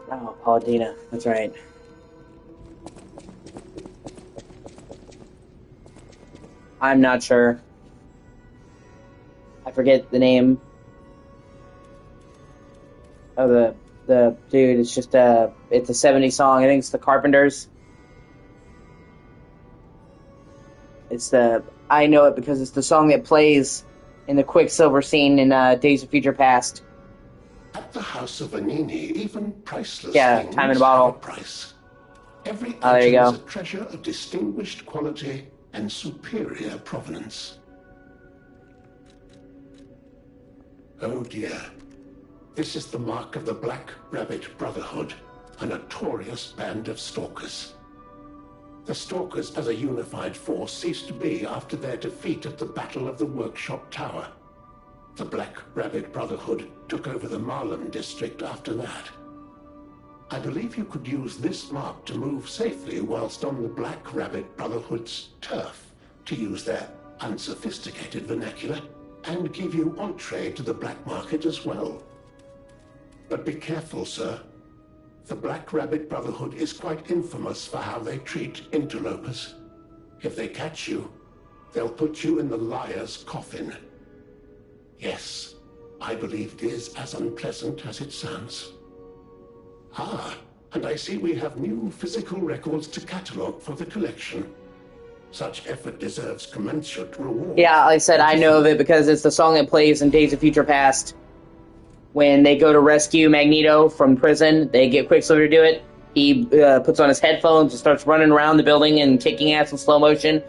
Oh, Paladina. That's right. I'm not sure. I forget the name of the dude. It's just it's a 70s song. I think it's the Carpenters. I know it because it's the song that plays in the Quicksilver scene in Days of Future Past. At the House of Vanini, even priceless things Time in a have Bottle. a price. Every Oh, there you item is go. a treasure of distinguished quality and superior provenance. Oh dear. This is the mark of the Black Rabbit Brotherhood, a notorious band of stalkers. The stalkers as a unified force ceased to be after their defeat at the Battle of the Workshop Tower. The Black Rabbit Brotherhood took over the Marlem district after that. I believe you could use this mark to move safely whilst on the Black Rabbit Brotherhood's turf, to use their unsophisticated vernacular, and give you entree to the black market as well. But be careful, sir. The Black Rabbit Brotherhood is quite infamous for how they treat interlopers. If they catch you, they'll put you in the liar's coffin. Yes, I believe it is as unpleasant as it sounds. Ah, and I see we have new physical records to catalogue for the collection. Such effort deserves commensurate reward. Yeah, like I said, I know of it because it's the song that plays in Days of Future Past. When they go to rescue Magneto from prison, they get Quicksilver to do it. He puts on his headphones and starts running around the building and kicking ass in slow motion.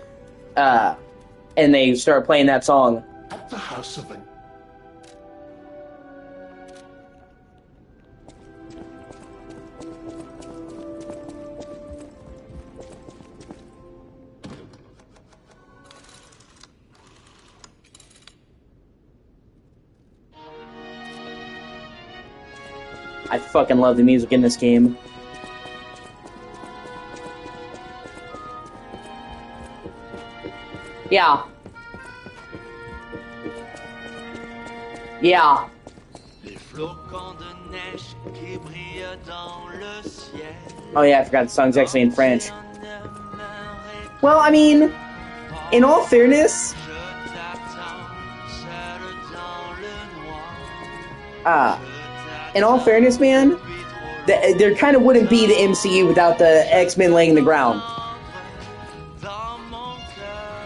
And they start playing that song. At the House of I fucking love the music in this game. Yeah. Yeah. Oh yeah, I forgot the song's actually in French. Well, I mean, in all fairness, man, there kind of wouldn't be the MCU without the X-Men laying the ground.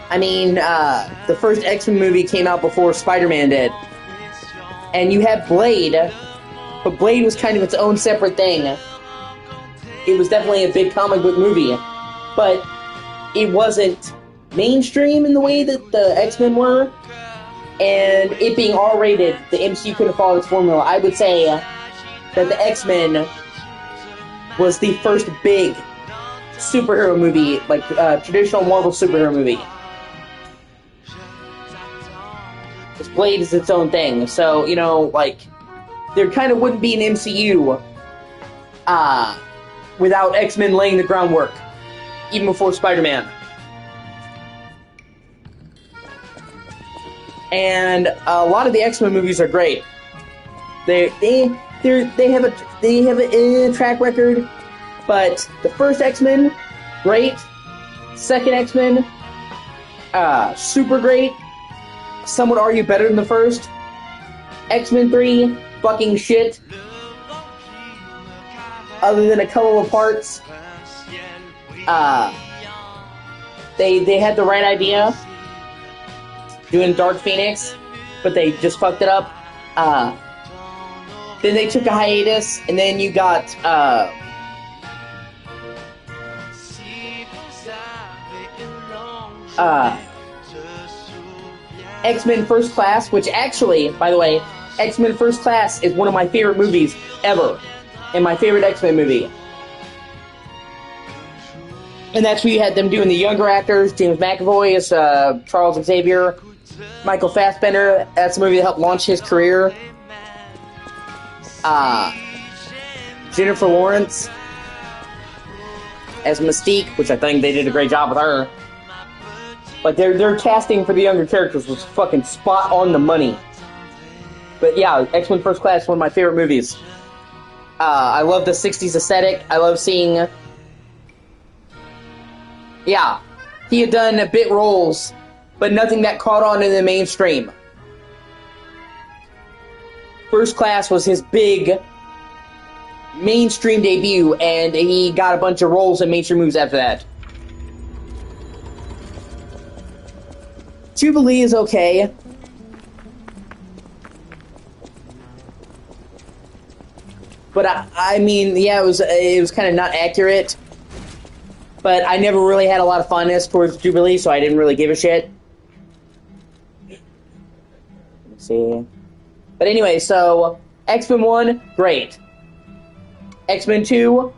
I mean, the first X-Men movie came out before Spider-Man did. And you had Blade, but Blade was kind of its own separate thing. It was definitely a big comic book movie, but it wasn't mainstream in the way that the X-Men were. And it being R-rated, the MCU couldn't follow its formula. I would say that the X-Men was the first big superhero movie, like traditional Marvel superhero movie. This Blade is its own thing, so, you know, like, there kind of wouldn't be an MCU without X-Men laying the groundwork, even before Spider-Man. And a lot of the X-Men movies are great. They have a track record, but the first X-Men, great. Second X-Men, super great. Some would argue better than the first. X-Men 3, fucking shit. Other than a couple of parts, they had the right idea doing Dark Phoenix, but they just fucked it up. Then they took a hiatus, and then you got X-Men First Class, which actually, by the way, X-Men First Class is one of my favorite movies ever, and my favorite X-Men movie. And that's where you had them doing the younger actors, James McAvoy as Charles Xavier, Michael Fassbender, that's the movie that helped launch his career. Jennifer Lawrence as Mystique, which I think they did a great job with her. Like, their casting for the younger characters was fucking spot on the money. But yeah, X-Men First Class is one of my favorite movies. I love the 60s aesthetic. I love seeing... Yeah, he had done bit roles, but nothing that caught on in the mainstream. First Class was his big mainstream debut, and he got a bunch of roles in mainstream movies after that. Jubilee is okay. But I mean, yeah, it was kind of not accurate. But I never really had a lot of fondness towards Jubilee, so I didn't really give a shit. Let's see. But anyway, so X-Men 1, great. X-Men 2,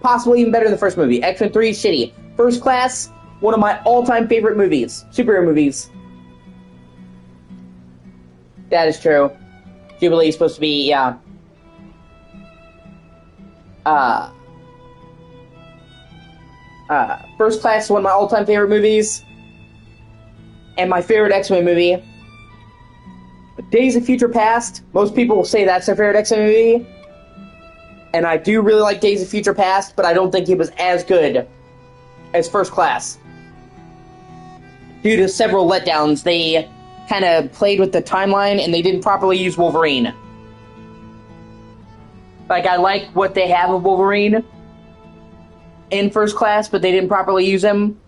possibly even better than the first movie. X-Men 3, shitty. First Class, one of my all-time favorite movies. Superhero movies. That is true. Jubilee is supposed to be, yeah. First Class is one of my all-time favorite movies. And my favorite X-Men movie. But Days of Future Past, most people will say that's their favorite X-Men movie. And I do really like Days of Future Past, but I don't think it was as good as First Class. Due to several letdowns, they kind of played with the timeline and they didn't properly use Wolverine. Like, I like what they have of Wolverine in First Class, but they didn't properly use him.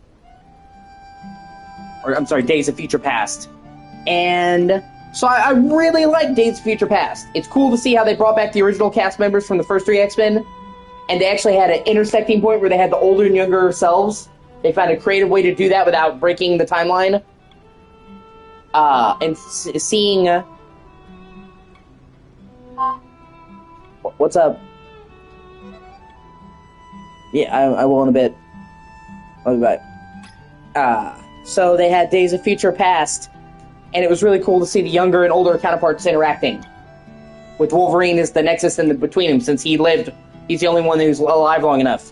Or, I'm sorry, Days of Future Past. And so I really like Days of Future Past. It's cool to see how they brought back the original cast members from the first 3 X-Men, and they actually had an intersecting point where they had the older and younger selves. They found a creative way to do that without breaking the timeline. And seeing... What's up? Yeah, I will in a bit. I'll be back. So they had Days of Future Past, and it was really cool to see the younger and older counterparts interacting. with Wolverine as the nexus between them, since he lived. He's the only one who's alive long enough.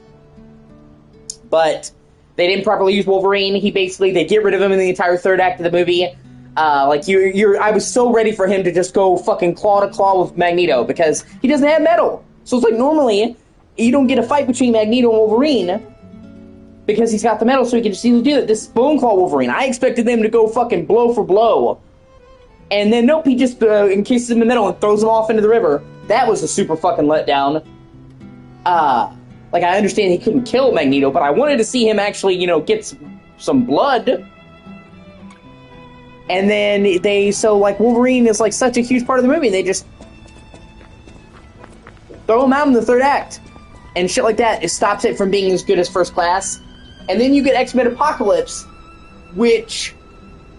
But they didn't properly use Wolverine. They get rid of him in the entire third act of the movie. I was so ready for him to just go fucking claw to claw with Magneto, because he doesn't have metal. So it's like, normally, you don't get a fight between Magneto and Wolverine, because he's got the metal, so he can just easily do it. This is Bone Claw Wolverine. I expected them to go fucking blow for blow. And then, nope, he just encases him in the middle and throws him off into the river. That was a super fucking letdown. I understand he couldn't kill Magneto, but I wanted to see him actually, get some blood. And then Wolverine is, such a huge part of the movie, they just throw him out in the third act. And shit like that, it stops it from being as good as First Class. And then you get X-Men Apocalypse, which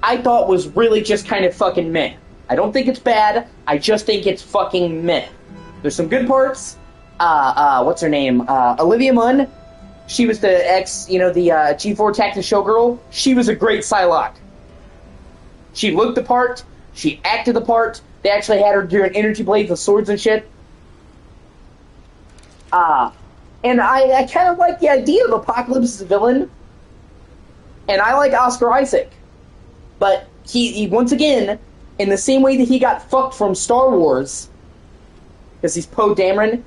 I thought was really just kind of fucking meh. I don't think it's bad, I just think it's fucking meh. There's some good parts. What's her name? Olivia Munn. She was the the G4 Tactics showgirl. She was a great Psylocke. She looked the part. She acted the part. They actually had her doing energy blades with swords and shit. And I kind of like the idea of Apocalypse as a villain. And I like Oscar Isaac. But he once again, in the same way that he got fucked from Star Wars, because he's Poe Dameron,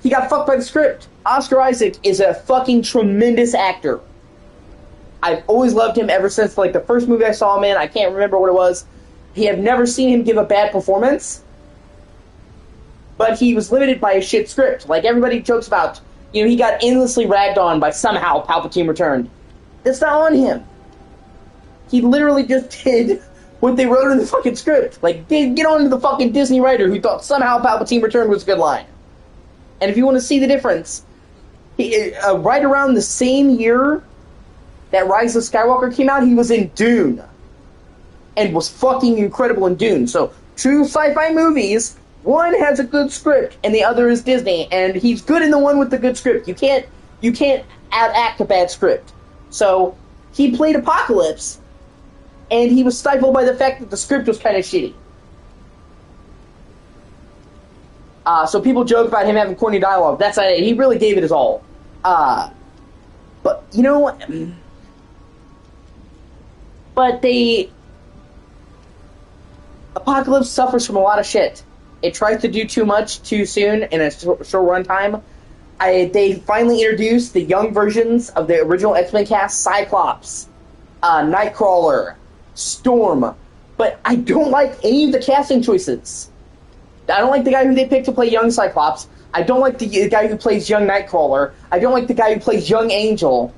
he got fucked by the script. Oscar Isaac is a fucking tremendous actor. I've always loved him ever since, the first movie I saw him in. I can't remember what it was. I have never seen him give a bad performance. But he was limited by a shit script. Everybody jokes about, he got endlessly ragged on by somehow Palpatine returned. That's not on him. He literally just did what they wrote in the fucking script. Get on to the fucking Disney writer who thought somehow Palpatine returned was a good line. And if you want to see the difference, right around the same year that Rise of Skywalker came out, he was in Dune. And was fucking incredible in Dune. So, two sci-fi movies, one has a good script, and the other is Disney. And he's good in the one with the good script. You can't out-act a bad script. So, he played Apocalypse, and he was stifled by the fact that the script was kind of shitty. So people joke about him having corny dialogue. That's not it. He really gave it his all. But Apocalypse suffers from a lot of shit. It tries to do too much too soon in a short runtime. They finally introduced the young versions of the original X-Men cast: Cyclops, Nightcrawler, Storm. But I don't like any of the casting choices. I don't like the guy who they picked to play young Cyclops. I don't like the guy who plays young Nightcrawler. I don't like the guy who plays young Angel.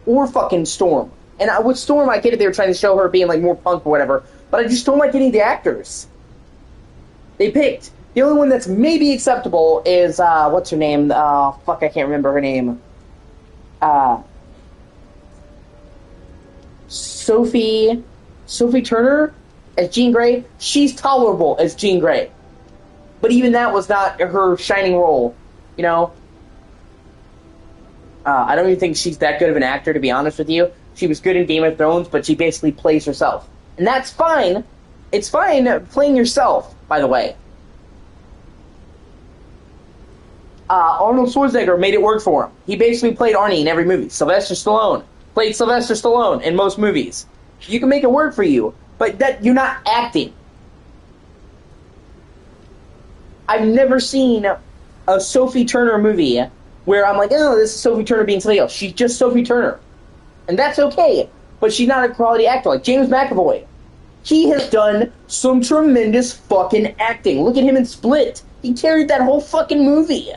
Or fucking Storm. And with Storm, I get it, they were trying to show her being, more punk or whatever. But I just don't like any of the actors they picked. The only one that's maybe acceptable is, what's her name? I can't remember her name. Sophie Turner as Jean Grey. She's tolerable as Jean Grey. But even that was not her shining role, I don't even think she's that good of an actor, to be honest with you. She was good in Game of Thrones, but she basically plays herself. And that's fine. It's fine playing yourself, by the way. Arnold Schwarzenegger made it work for him. He basically played Arnie in every movie. Sylvester Stallone played Sylvester Stallone in most movies. You can make it work for you, but that you're not acting. I've never seen a Sophie Turner movie where I'm like, oh, this is Sophie Turner being somebody else. She's just Sophie Turner. And that's okay, but she's not a quality actor. Like James McAvoy. He has done some tremendous fucking acting. Look at him in Split. He carried that whole fucking movie.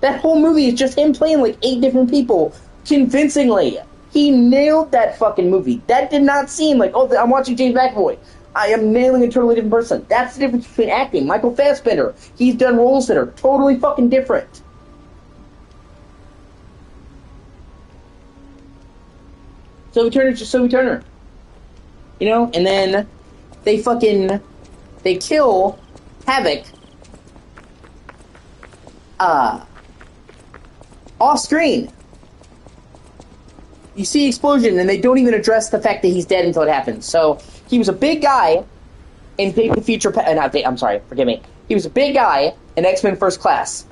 That whole movie is just him playing 8 different people convincingly. He nailed that fucking movie. That did not seem like, oh, I'm watching James McAvoy. I am nailing a totally different person. That's the difference between acting. Michael Fassbender, he's done roles that are totally fucking different. Sophie Turner's just Sophie Turner. And then they kill Havoc off screen. You see explosion, and they don't even address the fact that he's dead until it happens. So he was a big guy, in Days of Future Past. I'm sorry, forgive me. He was a big guy in X-Men First Class.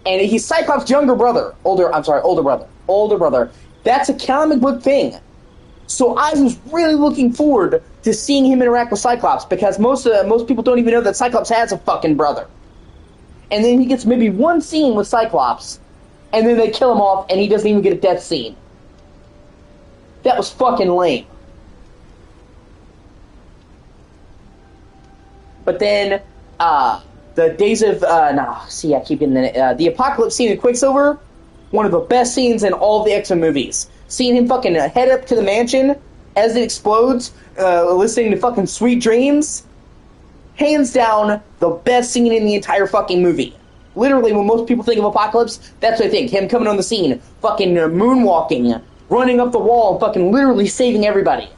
And he's Cyclops' younger brother. Older brother. That's a comic book thing. So I was really looking forward to seeing him interact with Cyclops, because most people don't even know that Cyclops has a fucking brother. And then he gets maybe one scene with Cyclops, and then they kill him off, and he doesn't even get a death scene. That was fucking lame. But then, the Days of, I keep getting the Apocalypse scene in Quicksilver, one of the best scenes in all of the X-Men movies. Seeing him fucking head up to the mansion as it explodes, listening to fucking Sweet Dreams, hands down, the best scene in the entire fucking movie. Literally, when most people think of Apocalypse, that's what they think. Him coming on the scene, fucking moonwalking, running up the wall, fucking literally saving everybody.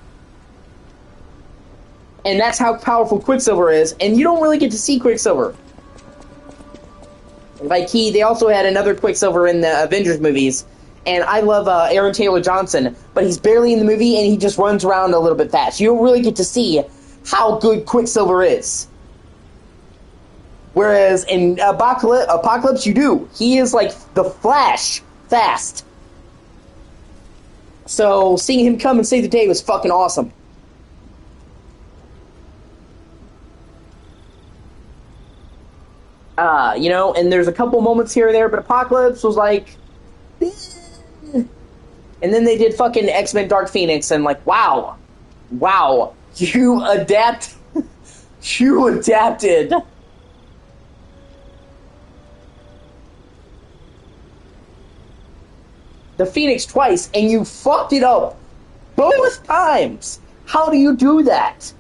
And that's how powerful Quicksilver is, and you don't really get to see Quicksilver. Like, they also had another Quicksilver in the Avengers movies, and I love Aaron Taylor Johnson, but he's barely in the movie, and he just runs around a little bit fast. You don't really get to see how good Quicksilver is. Whereas in Apocalypse, you do. He is like the Flash, fast. So, seeing him come and save the day was fucking awesome. And there's a couple moments here and there, but Apocalypse was like... And then they did fucking X-Men Dark Phoenix, and like, wow, you adapted. The Phoenix twice, and you fucked it up both times. How do you do that?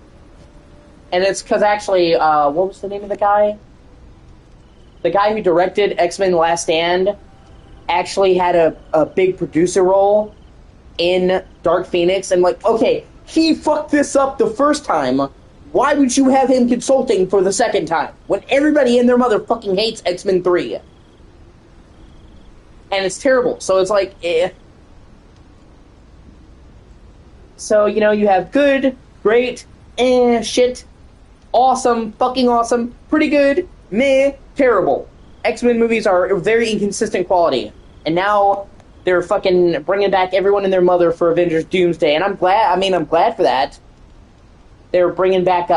And it's because actually, what was the name of the guy? The guy who directed X-Men Last Stand actually had a big producer role in Dark Phoenix. And like, okay, he fucked this up the first time. Why would you have him consulting for the second time? When everybody and their mother fucking hates X-Men 3. And it's terrible. So it's like, eh. So, you have good, great, shit, awesome, fucking awesome, pretty good, meh, terrible. X-Men movies are very inconsistent quality. And now they're fucking bringing back everyone and their mother for Avengers Doomsday. And I'm glad for that. They're bringing back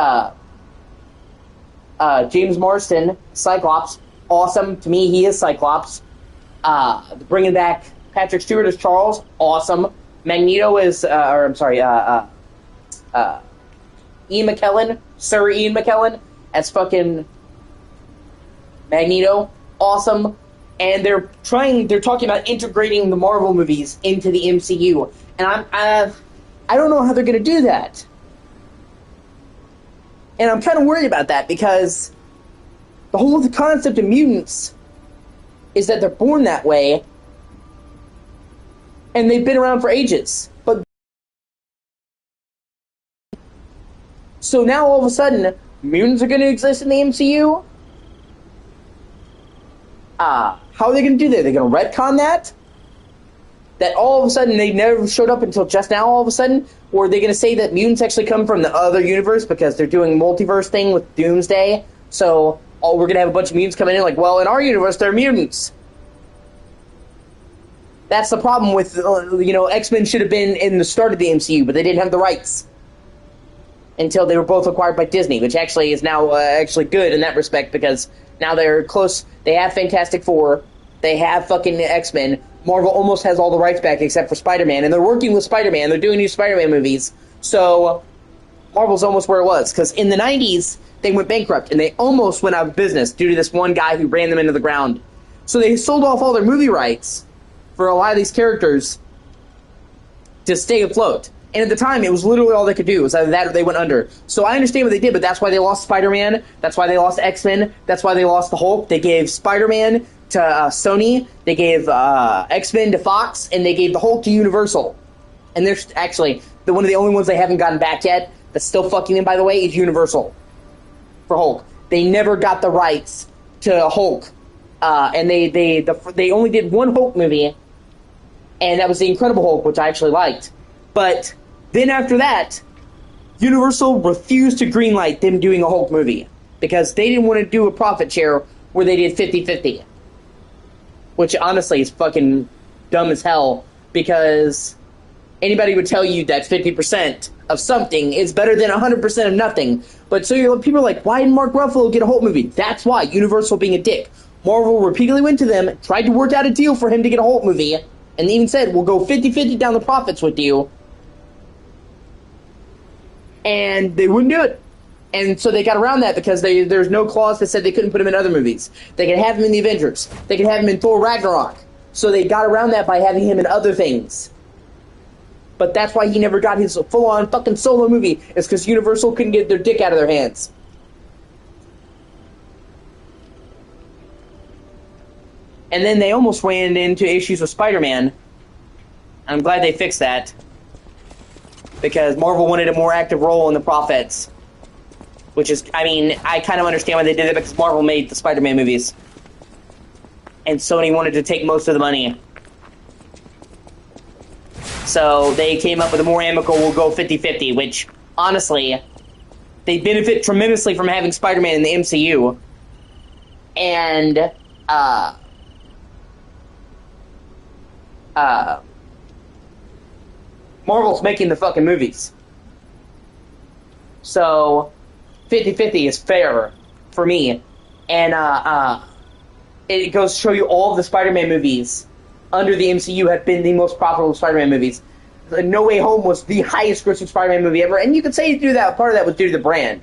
James Marsden, Cyclops. Awesome. To me, he is Cyclops. Bringing back Patrick Stewart as Charles. Awesome. Magneto is, Ian McKellen, Sir Ian McKellen, as fucking Magneto. Awesome. And they're talking about integrating the Marvel movies into the MCU. And I don't know how they're going to do that. And I'm kind of worried about that, because the whole concept of mutants is that they're born that way, and they've been around for ages. But so now all of a sudden, mutants are going to exist in the MCU? How are they going to do that? Are they going to retcon that? That all of a sudden they never showed up until just now all of a sudden? Or are they going to say that mutants actually come from the other universe because they're doing multiverse thing with Doomsday? So, we're going to have a bunch of mutants coming in like, well, in our universe, they're mutants. That's the problem with, X-Men should have been in the start of the MCU, but they didn't have the rights. Until they were both acquired by Disney, which actually is now actually good in that respect, because now they're close. They have Fantastic Four. They have fucking X-Men. Marvel almost has all the rights back except for Spider-Man, and they're working with Spider-Man. They're doing new Spider-Man movies. So, Marvel's almost where it was, because in the 90s, they went bankrupt, and they almost went out of business due to this one guy who ran them into the ground. So they sold off all their movie rights for a lot of these characters to stay afloat. And at the time, it was literally all they could do. It was either that or they went under. So I understand what they did, but that's why they lost Spider-Man. That's why they lost X-Men. That's why they lost the Hulk. They gave Spider-Man to Sony. They gave X-Men to Fox. And they gave the Hulk to Universal. And they're actually, one of the only ones they haven't gotten back yet, that's still fucking them, by the way, is Universal. For Hulk. They never got the rights to Hulk. And they only did one Hulk movie. And that was The Incredible Hulk, which I actually liked. But then after that, Universal refused to greenlight them doing a Hulk movie because they didn't want to do a profit share where they did 50-50. Which honestly is fucking dumb as hell, because anybody would tell you that 50% of something is better than 100% of nothing. But so people are like, why didn't Mark Ruffalo get a Hulk movie? That's why. Universal being a dick. Marvel repeatedly went to them, tried to work out a deal for him to get a Hulk movie, and even said, we'll go 50-50 down the profits with you. And they wouldn't do it. And so they got around that because there's no clause that said they couldn't put him in other movies. They could have him in the Avengers. They could have him in Thor Ragnarok. So they got around that by having him in other things. But that's why he never got his full-on fucking solo movie, is because Universal couldn't get their dick out of their hands. And then they almost ran into issues with Spider-Man. I'm glad they fixed that, because Marvel wanted a more active role in the profits. Which is, I mean, I kind of understand why they did it, because Marvel made the Spider-Man movies. And Sony wanted to take most of the money. So they came up with a more amicable, we'll go 50-50, which, honestly, they benefit tremendously from having Spider-Man in the MCU. And, Marvel's making the fucking movies. So 50-50 is fair for me. And it goes to show you all of the Spider-Man movies under the MCU have been the most profitable Spider-Man movies. No Way Home was the highest grossing Spider-Man movie ever, and you could say through that part of that was due to the brand.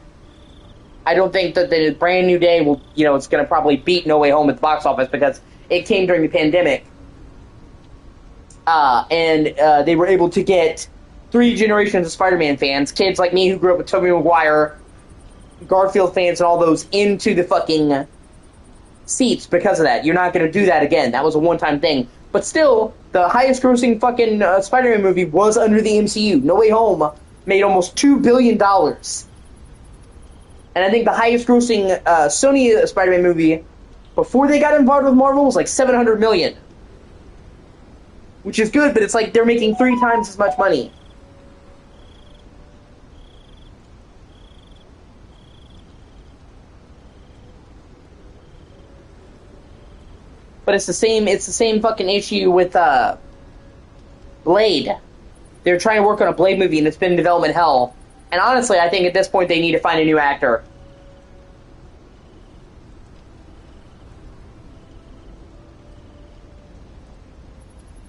I don't think that the Brand New Day will, it's going to probably beat No Way Home at the box office because it came during the pandemic. And they were able to get 3 generations of Spider-Man fans, kids like me who grew up with Tobey Maguire, Garfield fans, and all those into the fucking seats because of that. You're not going to do that again. That was a one-time thing. But still, the highest-grossing fucking Spider-Man movie was under the MCU. No Way Home made almost $2 billion. And I think the highest-grossing Sony Spider-Man movie before they got involved with Marvel was like $700 million. Which is good, but it's like they're making 3 times as much money. But it's the same fucking issue with Blade. They're trying to work on a Blade movie and it's been in development hell. And honestly, I think at this point they need to find a new actor.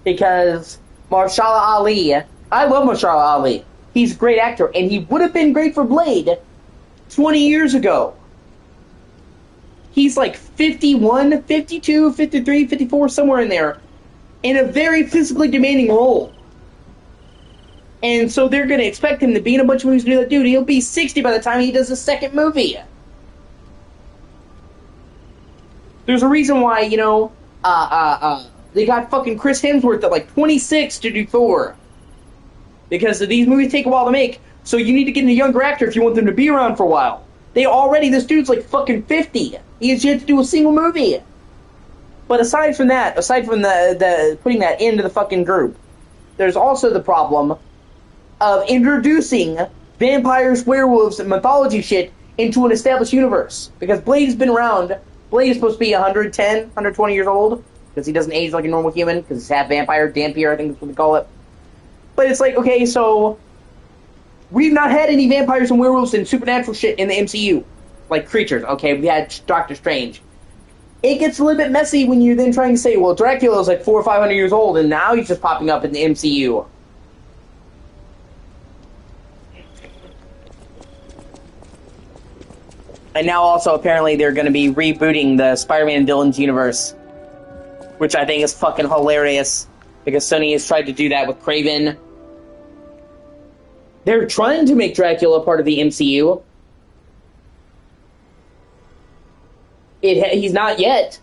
Because Mahershala Ali, I love Mahershala Ali. He's a great actor, and he would have been great for Blade 20 years ago. He's like 51, 52, 53, 54, somewhere in there, in a very physically demanding role. And so they're going to expect him to be in a bunch of movies to do that. Dude, he'll be 60 by the time he does the second movie. There's a reason why, they got fucking Chris Hemsworth at like 26 to do Thor. Because these movies take a while to make, so you need to get a younger actor if you want them to be around for a while. This dude's like fucking 50. He has yet to do a single movie. But aside from the putting that into the fucking group, there's also the problem of introducing vampires, werewolves, and mythology shit into an established universe. Because Blade has been around. Blade is supposed to be 110, 120 years old. Because he doesn't age like a normal human. Because he's half vampire, dampier, I think that's what they call it. But it's like, okay, so we've not had any vampires and werewolves and supernatural shit in the MCU. Like creatures. Okay, we had Doctor Strange. It gets a little bit messy when you're then trying to say, well, Dracula's like 400 or 500 years old, and now he's just popping up in the MCU. And now also, apparently, they're going to be rebooting the Spider-Man Villains universe. Which I think is fucking hilarious. Because Sony has tried to do that with Kraven. They're trying to make Dracula part of the MCU. He's not yet.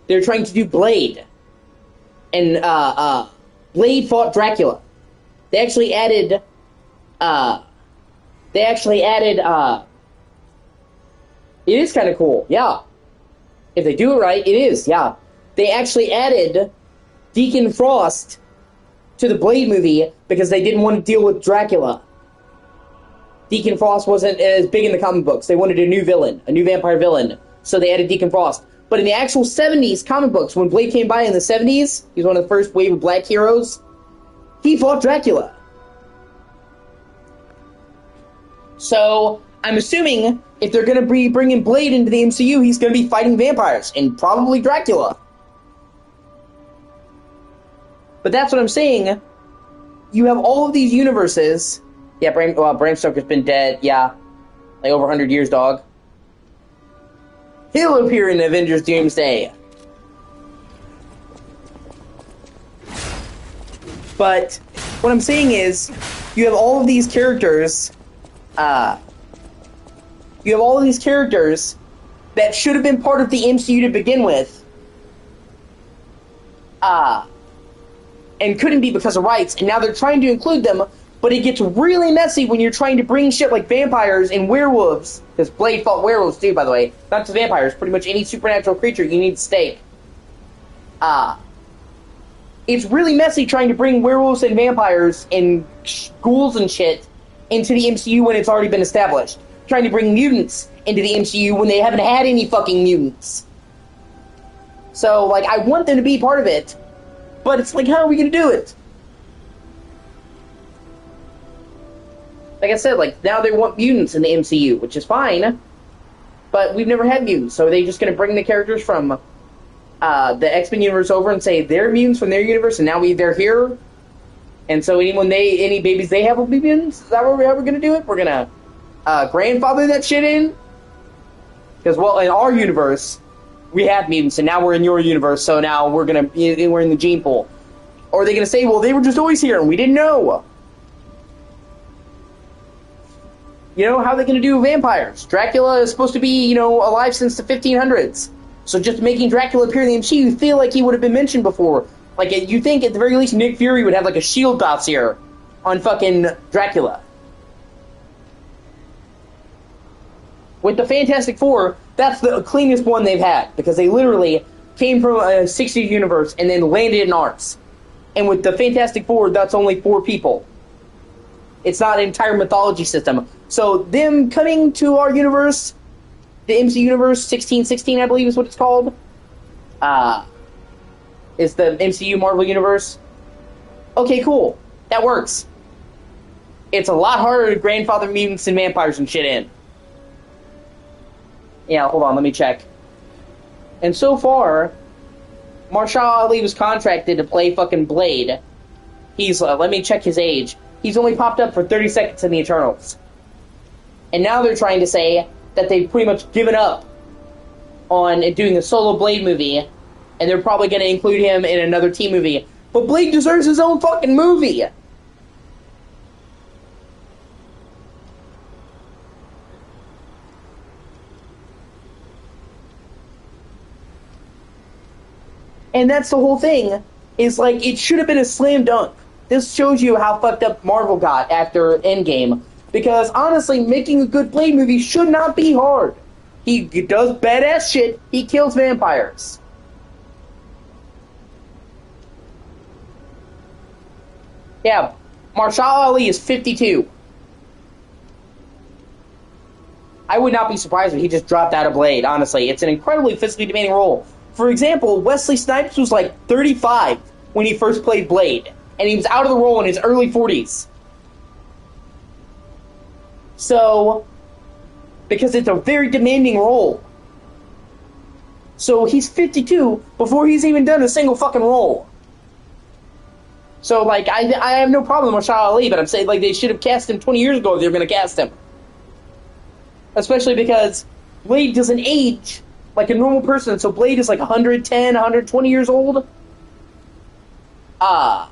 They're trying to do Blade. And, Blade fought Dracula. They actually added, it is kind of cool, yeah. If they do it right, it is, yeah. They actually added Deacon Frost to the Blade movie because they didn't want to deal with Dracula. Deacon Frost wasn't as big in the comic books. They wanted a new villain, a new vampire villain, so they added Deacon Frost. But in the actual 70s comic books, when Blade came by in the 70s, he was one of the first wave of black heroes, he fought Dracula. So, I'm assuming if they're going to be bringing Blade into the MCU, he's going to be fighting vampires, and probably Dracula. But that's what I'm saying. You have all of these universes. Yeah, Bram Stoker's been dead, yeah. Like over 100 years, dog. He'll appear in Avengers Doomsday. But what I'm saying is, you have all of these characters, that should have been part of the MCU to begin with, and couldn't be because of rights, and now they're trying to include them, but it gets really messy when you're trying to bring shit like vampires and werewolves, because Blade fought werewolves too, by the way, not just vampires, pretty much any supernatural creature you need stake. It's really messy trying to bring werewolves and vampires and ghouls and shit into the MCU when it's already been established. Trying to bring mutants into the MCU when they haven't had any fucking mutants. So, like, I want them to be part of it, but it's like, how are we gonna do it? Like I said, like, now they want mutants in the MCU, which is fine, but we've never had mutants, so are they just gonna bring the characters from the X-Men universe over and say they're mutants from their universe, and now they're here? And so any babies they have will be mutants? Is that how we're gonna do it? We're gonna grandfather that shit in? Because, well, in our universe, we have mutants, and now we're in your universe, so now we're in the gene pool. Or are they gonna say, well, they were just always here, and we didn't know? You know, how are they gonna do vampires? Dracula is supposed to be, alive since the 1500s. So just making Dracula appear in the MCU, you feel like he would have been mentioned before. Like, you think at the very least Nick Fury would have, like, a S.H.I.E.L.D. dossier on fucking Dracula. With the Fantastic Four, that's the cleanest one they've had, because they literally came from a 60s universe and then landed in ours. And with the Fantastic Four, that's only 4 people. It's not an entire mythology system. So them coming to our universe, the MC Universe 1616, I believe is what it's called, is the MCU Marvel Universe. Okay, cool. That works. It's a lot harder to grandfather mutants and vampires and shit in. Yeah, hold on, let me check. And so far, Marshall Ali was contracted to play fucking Blade. He's, let me check his age. He's only popped up for 30 seconds in the Eternals. And now they're trying to say that they've pretty much given up on doing a solo Blade movie, and they're probably going to include him in another team movie. But Blade deserves his own fucking movie! And that's the whole thing, is like, it should have been a slam dunk. This shows you how fucked up Marvel got after Endgame. Because, honestly, making a good Blade movie should not be hard. He does badass shit, he kills vampires. Yeah, Marshall Ali is 52. I would not be surprised if he just dropped out of Blade, honestly. It's an incredibly physically demanding role. For example, Wesley Snipes was like 35 when he first played Blade, and he was out of the role in his early 40s. So, because it's a very demanding role. So he's 52 before he's even done a single fucking role. So, like, I have no problem with Marshall Ali, but I'm saying, like, they should have cast him 20 years ago if they were going to cast him. Especially because Blade doesn't age like a normal person, so Blade is like 110, 120 years old. And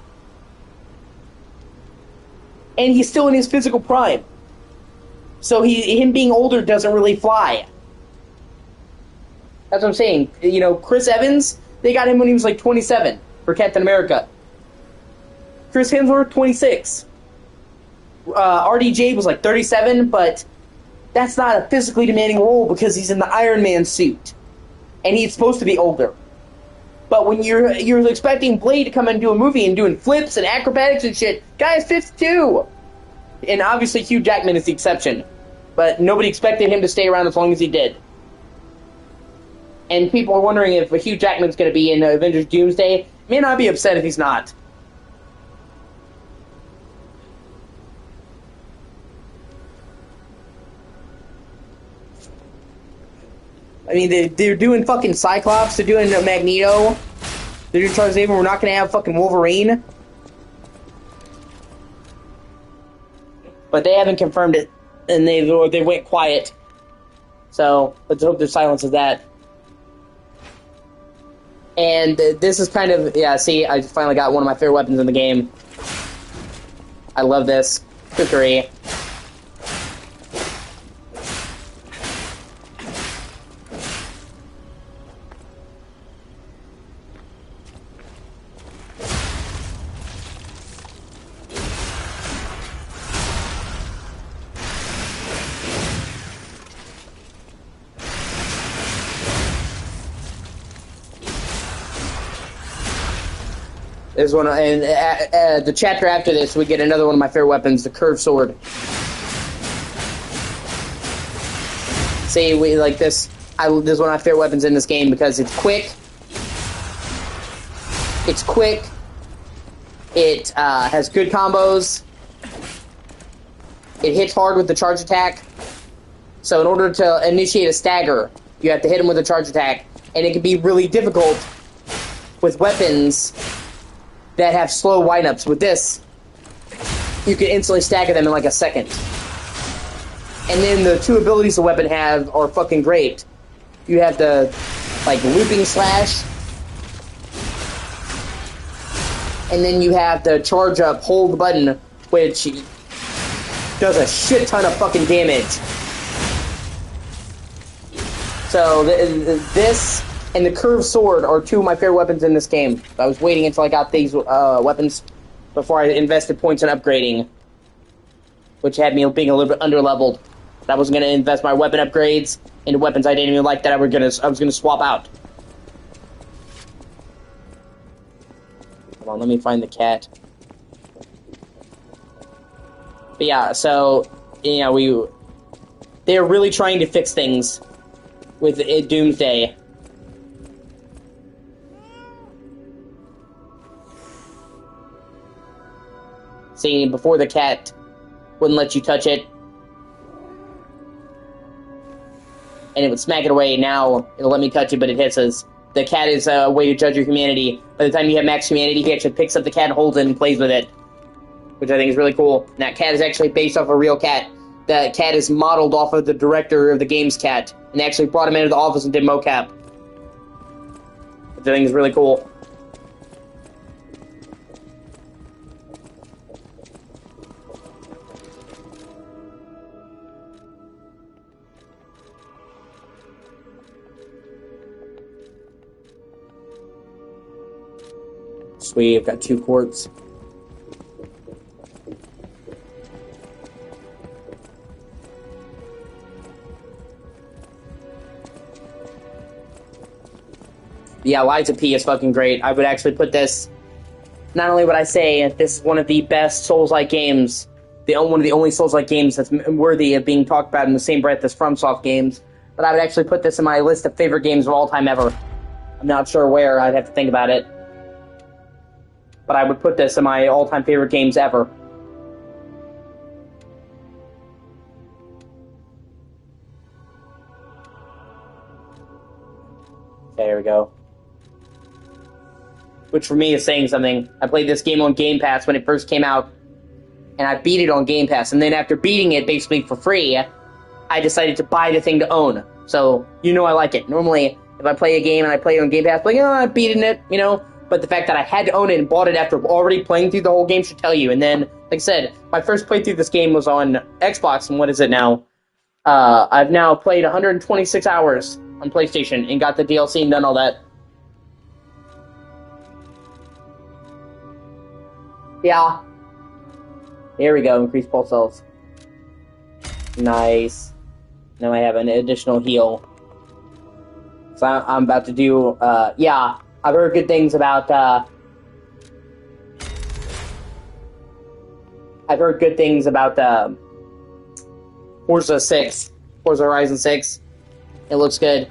he's still in his physical prime. So him being older doesn't really fly. That's what I'm saying. You know, Chris Evans, they got him when he was like 27 for Captain America. Chris Hemsworth, 26. RDJ was like 37, but that's not a physically demanding role because he's in the Iron Man suit. And he's supposed to be older. But when you're expecting Blade to come and do a movie and doing flips and acrobatics and shit, guy's 52! And obviously Hugh Jackman is the exception. But nobody expected him to stay around as long as he did. And people are wondering if Hugh Jackman's going to be in Avengers Doomsday. Man, I'd be upset if he's not. I mean, they're doing fucking Cyclops, they're doing Magneto, they're doing Charles Xavier, we're not going to have fucking Wolverine. But they haven't confirmed it, and they went quiet. So, let's hope there's silence of that. And this is kind of, yeah, see, I finally got one of my favorite weapons in the game. I love this. Cookery. There's one, and the chapter after this, we get another one of my favorite weapons, the curved sword. See, we like this. This is one of my favorite weapons in this game because it's quick. It's quick. It has good combos. It hits hard with the charge attack. So in order to initiate a stagger, you have to hit him with a charge attack, and it can be really difficult with weapons that have slow windups. With this, you can instantly stagger them in like a second. And then the two abilities the weapon have are fucking great. You have the, like, looping slash, and then you have the charge up hold button, which does a shit ton of fucking damage. So this and the curved sword are two of my favorite weapons in this game. I was waiting until I got these weapons before I invested points in upgrading, which had me being a little bit underleveled. I wasn't going to invest my weapon upgrades into weapons I didn't even like that I was gonna swap out. Come on, let me find the cat. But yeah, so you know, they're really trying to fix things with Doomsday. See, before the cat wouldn't let you touch it, and it would smack it away. Now it'll let me touch it, but it hisses. The cat is a way to judge your humanity. By the time you have max humanity, he actually picks up the cat and holds it and plays with it, which I think is really cool. And that cat is actually based off a real cat. The cat is modeled off of the director of the game's cat, and they actually brought him into the office and did mocap, which I think is really cool. Sweet, I've got 2 quartz. Yeah, Liza P is fucking great. I would actually put this... Not only would I say this is one of the best Souls-like games, one of the only Souls-like games that's worthy of being talked about in the same breath as FromSoft games, but I would actually put this in my list of favorite games of all time ever. I'm not sure where, I'd have to think about it. But I would put this in my all-time favorite games ever. Okay, there we go. Which for me is saying something. I played this game on Game Pass when it first came out, and I beat it on Game Pass. And then after beating it basically for free, I decided to buy the thing to own. So, you know I like it. Normally, if I play a game and I play it on Game Pass, I'm like, oh, I'm beating it, you know? But the fact that I had to own it and bought it after already playing through the whole game should tell you. And then, like I said, my first playthrough of this game was on Xbox, and what is it now? I've now played 126 hours on PlayStation and got the DLC and done all that. Yeah. Here we go, increase pulse cells. Nice. Now I have an additional heal. So I'm about to do, yeah. I've heard good things about, I've heard good things about Forza Horizon 6. It looks good.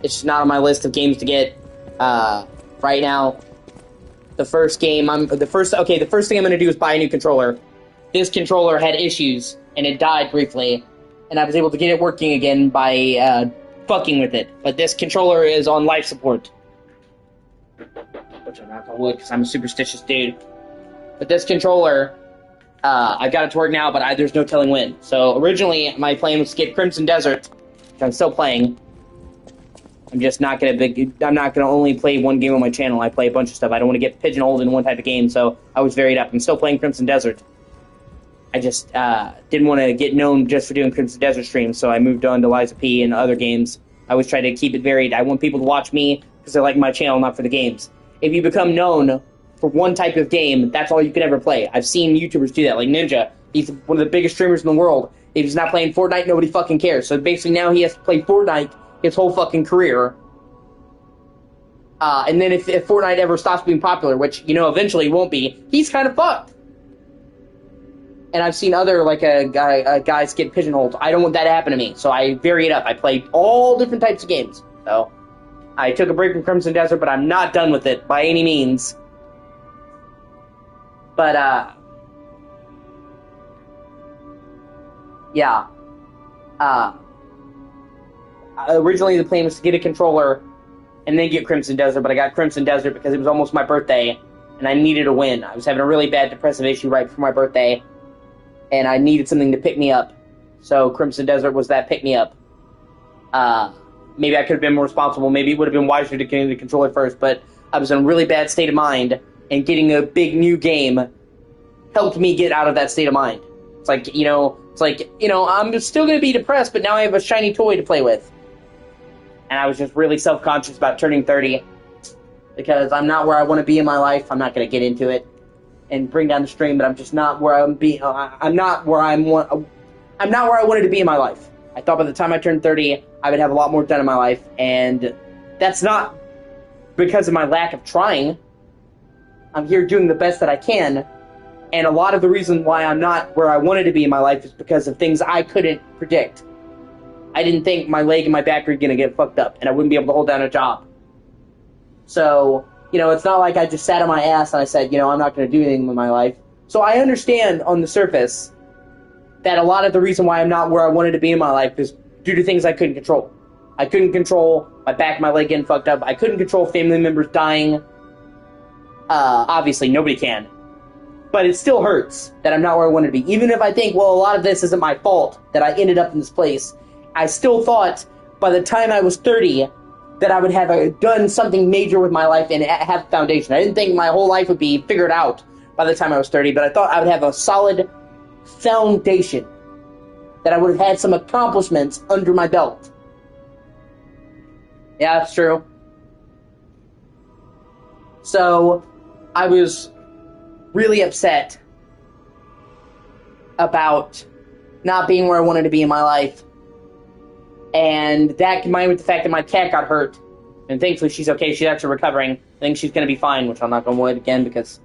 It's just not on my list of games to get right now. The first thing I'm going to do is buy a new controller. This controller had issues, and it died briefly, and I was able to get it working again by fucking with it. But this controller is on life support. Which I'm not gonna wood, because I'm a superstitious dude. But this controller, I got it to work now, but there's no telling when. So originally, my plan was to get Crimson Desert, which I'm still playing. I'm not gonna only play one game on my channel. I play a bunch of stuff. I don't want to get pigeonholed in one type of game, so I was varied up. I'm still playing Crimson Desert. I just didn't want to get known just for doing Crimson Desert streams, so I moved on to Liza P and other games. I always try to keep it varied. I want people to watch me because they like my channel, not for the games. If you become known for one type of game, that's all you can ever play. I've seen YouTubers do that, like Ninja. He's one of the biggest streamers in the world. If he's not playing Fortnite, nobody fucking cares. So basically now he has to play Fortnite his whole fucking career. And then if Fortnite ever stops being popular, which, eventually it won't be, he's kind of fucked. And I've seen other, guys get pigeonholed. I don't want that to happen to me, so I vary it up. I play all different types of games. So, I took a break from Crimson Desert, but I'm not done with it by any means. But, yeah. Originally the plan was to get a controller and then get Crimson Desert, but I got Crimson Desert because it was almost my birthday, and I needed a win. I was having a really bad depressive issue right before my birthday, and I needed something to pick me up. So Crimson Desert was that pick-me-up. Maybe I could have been more responsible. Maybe it would have been wiser to get the controller first, but I was in a really bad state of mind, and getting a big new game helped me get out of that state of mind. It's like, I'm still going to be depressed, but now I have a shiny toy to play with. And I was just really self-conscious about turning 30, because I'm not where I want to be in my life. I'm not going to get into it and bring down the stream, but I'm just not where I'm not where I wanted to be in my life. I thought by the time I turned 30, I would have a lot more done in my life, and that's not because of my lack of trying. I'm here doing the best that I can, and a lot of the reason why I'm not where I wanted to be in my life is because of things I couldn't predict. I didn't think my leg and my back were going to get fucked up, and I wouldn't be able to hold down a job. So, it's not like I just sat on my ass and I said, I'm not going to do anything with my life. So I understand on the surface that a lot of the reason why I'm not where I wanted to be in my life is due to things I couldn't control. I couldn't control my back and my leg getting fucked up. I couldn't control family members dying. Obviously, nobody can. But it still hurts that I'm not where I wanted to be. Even if I think, well, a lot of this isn't my fault that I ended up in this place, I still thought by the time I was 30 that I would have done something major with my life and have a foundation. I didn't think my whole life would be figured out by the time I was 30, but I thought I would have a solid foundation, that I would have had some accomplishments under my belt. Yeah, that's true. So, I was really upset about not being where I wanted to be in my life. And that combined with the fact that my cat got hurt, and thankfully she's okay, she's actually recovering. I think she's going to be fine, which I'll knock on wood again, because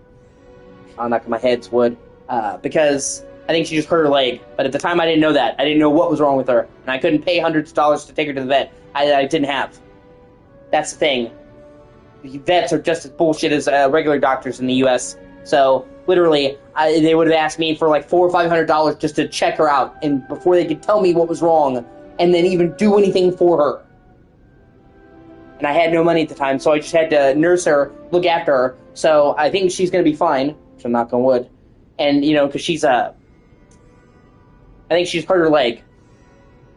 I'll knock on my head's wood, because I think she just hurt her leg. But at the time I didn't know that. I didn't know what was wrong with her, and I couldn't pay hundreds of dollars to take her to the vet. I didn't have. That's the thing. Vets are just as bullshit as regular doctors in the U.S., so literally, they would have asked me for like $400 or $500 just to check her out, and before they could tell me what was wrong, and then even do anything for her. And I had no money at the time, so I just had to nurse her, look after her. So I think she's going to be fine, which I'm knock on wood. And, because she's, I think she's hurt her leg.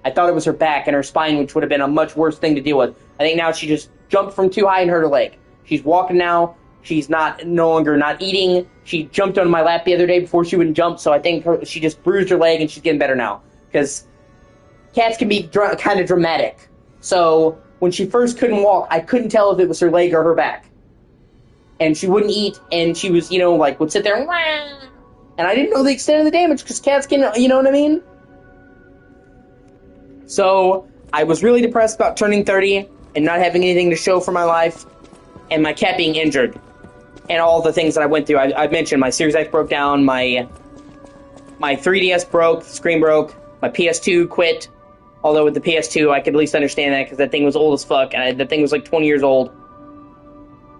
I thought it was her back and her spine, which would have been a much worse thing to deal with. I think now she just jumped from too high and hurt her leg. She's walking now. She's no longer not eating. She jumped on my lap the other day before she wouldn't jump, so I think she just bruised her leg and she's getting better now. Because cats can be kind of dramatic. So when she first couldn't walk, I couldn't tell if it was her leg or her back. And she wouldn't eat, and she was, would sit there and wah! And I didn't know the extent of the damage, because cats can, you know what I mean? So I was really depressed about turning 30 and not having anything to show for my life, and my cat being injured. and all the things that I went through. I mentioned my Series X broke down, my 3DS broke, the screen broke, my PS2 quit. Although with the PS2, I could at least understand that because that thing was old as fuck, and that thing was like 20 years old.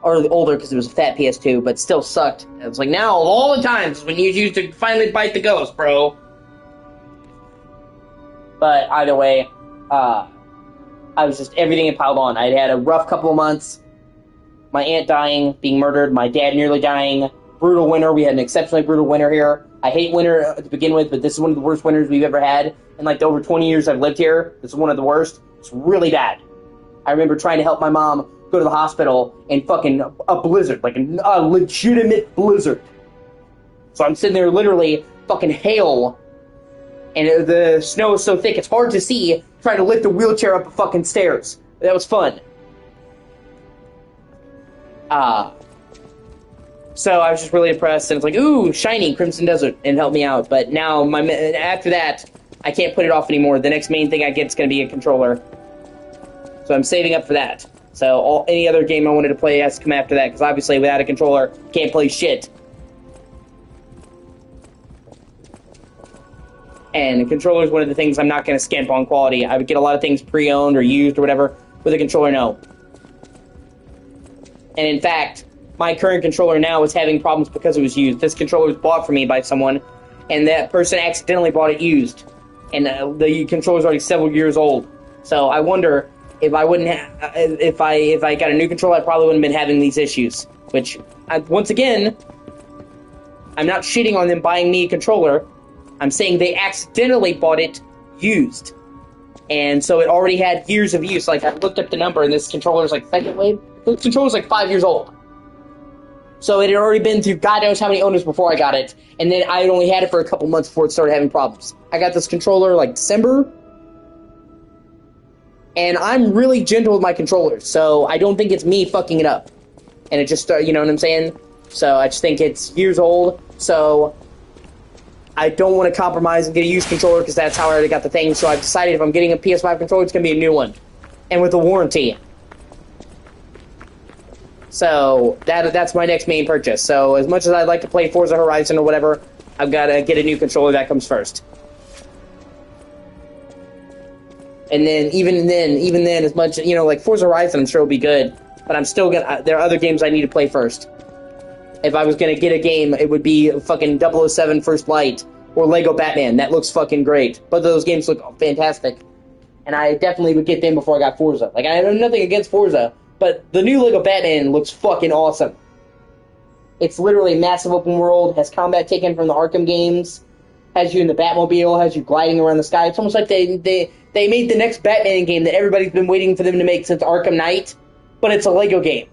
Or older because it was a fat PS2, but still sucked. It was like, now, of all the times when you used to finally bite the ghost, bro. But either way, I was just, everything had piled on. I'd had a rough couple of months. My aunt dying, being murdered, my dad nearly dying, brutal winter. We had an exceptionally brutal winter here. I hate winter to begin with, but this is one of the worst winters we've ever had. In like the over 20 years I've lived here, this is one of the worst. It's really bad. I remember trying to help my mom go to the hospital in fucking a blizzard, like a legitimate blizzard. So I'm sitting there literally fucking hail, and the snow is so thick it's hard to see, trying to lift the wheelchair up the fucking stairs. That was fun. So I was just really impressed, and it's like, ooh, shiny Crimson Desert, and help me out. But now, after that, I can't put it off anymore. The next main thing I get is going to be a controller. So I'm saving up for that. So any other game I wanted to play has to come after that, because obviously without a controller, can't play shit. And a controller is one of the things I'm not going to skimp on quality. I would get a lot of things pre-owned or used or whatever. With a controller, no. And in fact, my current controller now is having problems because it was used. This controller was bought for me by someone, and that person accidentally bought it used. And the controller's already several years old. So I wonder if I wouldn't if I got a new controller, I probably wouldn't have been having these issues. Which, once again, I'm not shitting on them buying me a controller. I'm saying they accidentally bought it used. And so it already had years of use. Like, I looked up the number, and this controller's like second wave. This controller's like 5 years old. So it had already been through God knows how many owners before I got it. And then I had only had it for a couple months before it started having problems. I got this controller like December. And I'm really gentle with my controllers. So I don't think it's me fucking it up. And it just started, you know what I'm saying? So I just think it's years old. So I don't want to compromise and get a used controller because that's how I already got the thing. So I've decided if I'm getting a PS5 controller, it's going to be a new one. And with a warranty. So that's my next main purchase. So as much as I'd like to play Forza Horizon or whatever, I've got to get a new controller. That comes first. And then even then, as much, you know, like Forza Horizon, I'm sure will be good, but I'm still gonna. There are other games I need to play first. If I was gonna get a game, it would be fucking 007 First Light or Lego Batman. That looks fucking great. Both of those games look fantastic, and I definitely would get them before I got Forza. Like, I have nothing against Forza, but the new Lego Batman looks fucking awesome. It's literally massive open world, has combat taken from the Arkham games, has you in the Batmobile, has you gliding around the sky. It's almost like they made the next Batman game that everybody's been waiting for them to make since Arkham Knight, but it's a Lego game.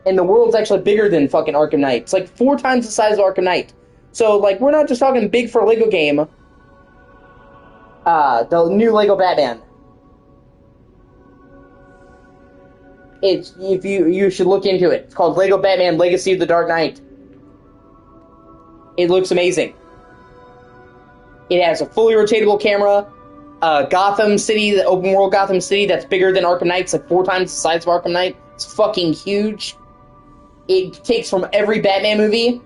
And the world's actually bigger than fucking Arkham Knight. It's like 4 times the size of Arkham Knight. So, like, we're not just talking big for a Lego game. The new Lego Batman. It's, if you should look into it. It's called Lego Batman Legacy of the Dark Knight. It looks amazing. It has a fully rotatable camera, Gotham City, the open world Gotham City that's bigger than Arkham Knight. It's like 4 times the size of Arkham Knight. It's fucking huge. It takes from every Batman movie.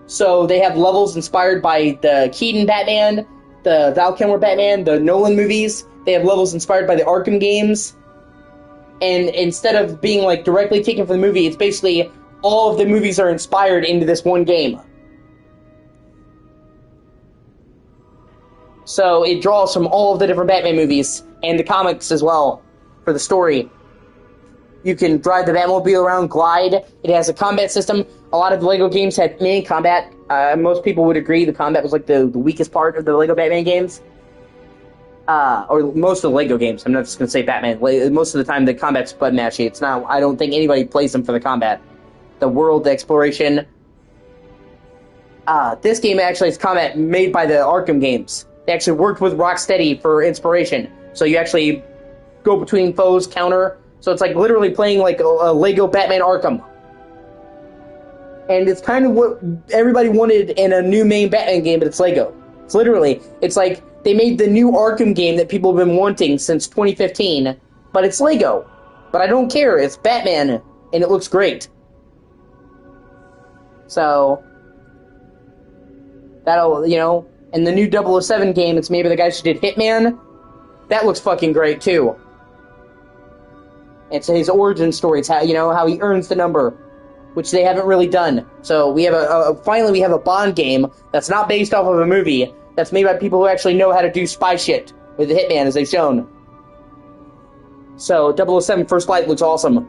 So they have levels inspired by the Keaton Batman, the Val Kilmer Batman, the Nolan movies. They have levels inspired by the Arkham games. And instead of being like directly taken from the movie, it's basically all of the movies are inspired into this one game. So it draws from all of the different Batman movies and the comics as well for the story. You can drive the Batmobile around, glide. It has a combat system. A lot of the LEGO games had main combat. Most people would agree the combat was like the weakest part of the LEGO Batman games. Or most of the LEGO games. I'm not just going to say Batman. Most of the time the combat's button mashy. It's not. I don't think anybody plays them for the combat. The world, the exploration. This game actually is combat made by the Arkham games. They actually worked with Rocksteady for inspiration. So you actually go between foes, counter. So it's like literally playing like a Lego Batman Arkham. And it's kind of what everybody wanted in a new main Batman game, but it's Lego. It's literally, it's like they made the new Arkham game that people have been wanting since 2015, but it's Lego. But I don't care, it's Batman, and it looks great. So, that'll, you know, in the new 007 game, it's maybe the guys who did Hitman. That looks fucking great, too. It's his origin story. It's how, you know, how he earns the number, which they haven't really done. So we have finally we have a Bond game that's not based off of a movie, that's made by people who actually know how to do spy shit with the Hitman, as they've shown. So 007 First Light looks awesome.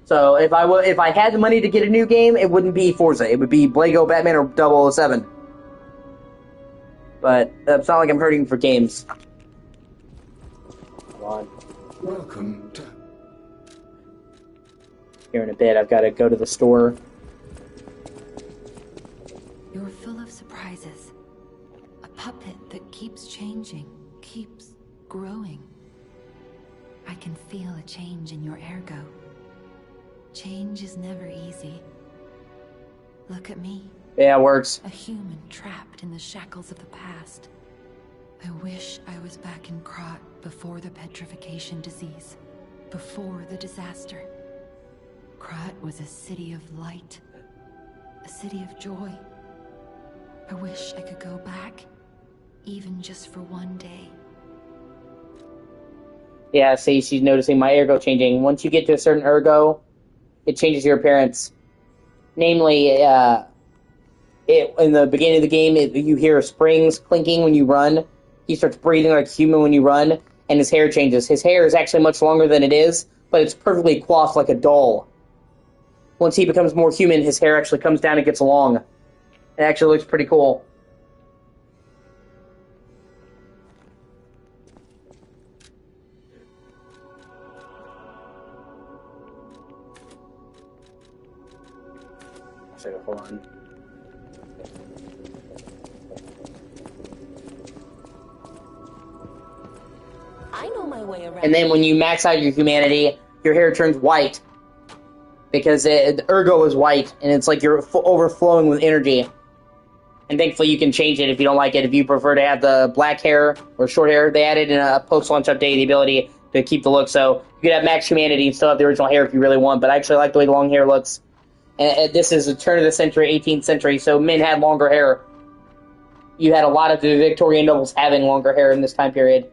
So if I had the money to get a new game, it wouldn't be Forza. It would be Lego Batman or 007. But it's not like I'm hurting for games. Come on. Welcome to... Here in a bit, I've got to go to the store. You're full of surprises. A puppet that keeps changing, keeps growing. I can feel a change in your ergo. Change is never easy. Look at me. Yeah, it works. A human trapped in the shackles of the past. I wish I was back in Krat before the petrification disease, before the disaster. Krat was a city of light, a city of joy. I wish I could go back, even just for one day. Yeah, see, she's noticing my ergo changing. Once you get to a certain ergo, it changes your appearance. Namely, in the beginning of the game, you hear springs clinking when you run. He starts breathing like a human when you run, and his hair changes. His hair is actually much longer than it is, but it's perfectly coiffed like a doll. Once he becomes more human, his hair actually comes down and gets long. It actually looks pretty cool. So, hold on. I know my way around. And then when you max out your humanity, your hair turns white. Because the ergo is white, and it's like you're overflowing with energy. And thankfully you can change it if you don't like it. If you prefer to have the black hair or short hair, they added in a post-launch update the ability to keep the look. So you could have max humanity and still have the original hair if you really want. But I actually like the way the long hair looks. And this is the turn of the century, 18th century, so men had longer hair. You had a lot of the Victorian nobles having longer hair in this time period.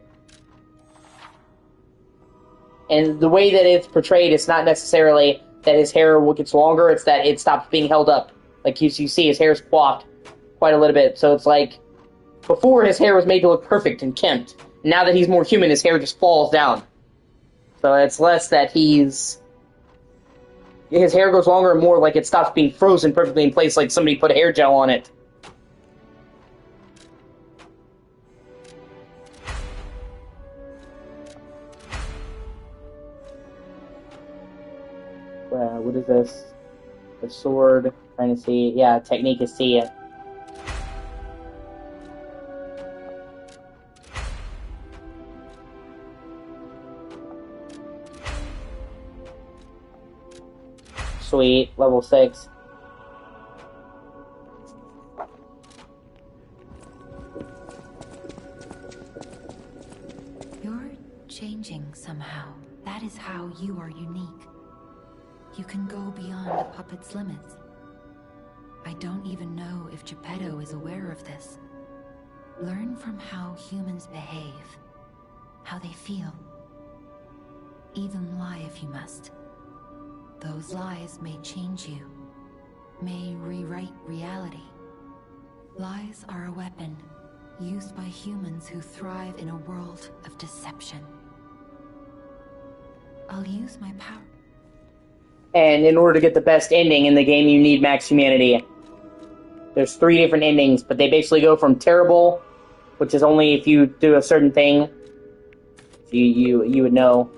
And the way that it's portrayed, it's not necessarily that his hair gets longer, it's that it stops being held up. Like you see, his hair's coiffed quite a little bit, so it's like, before his hair was made to look perfect and kempt. Now that he's more human, his hair just falls down. So it's less that his hair goes longer and more like it stops being frozen perfectly in place, like somebody put hair gel on it. What is this? The sword. Trying to see. Yeah, technique is C. Sweet. Level 6. You're changing somehow. That is how you are unique. You can go beyond a puppet's limits. I don't even know if Geppetto is aware of this. Learn from how humans behave, how they feel. Even lie if you must. Those lies may change you, may rewrite reality. Lies are a weapon used by humans who thrive in a world of deception. I'll use my power. And in order to get the best ending in the game, you need max humanity. There's 3 different endings, but they basically go from terrible, which is only if you do a certain thing, you would know.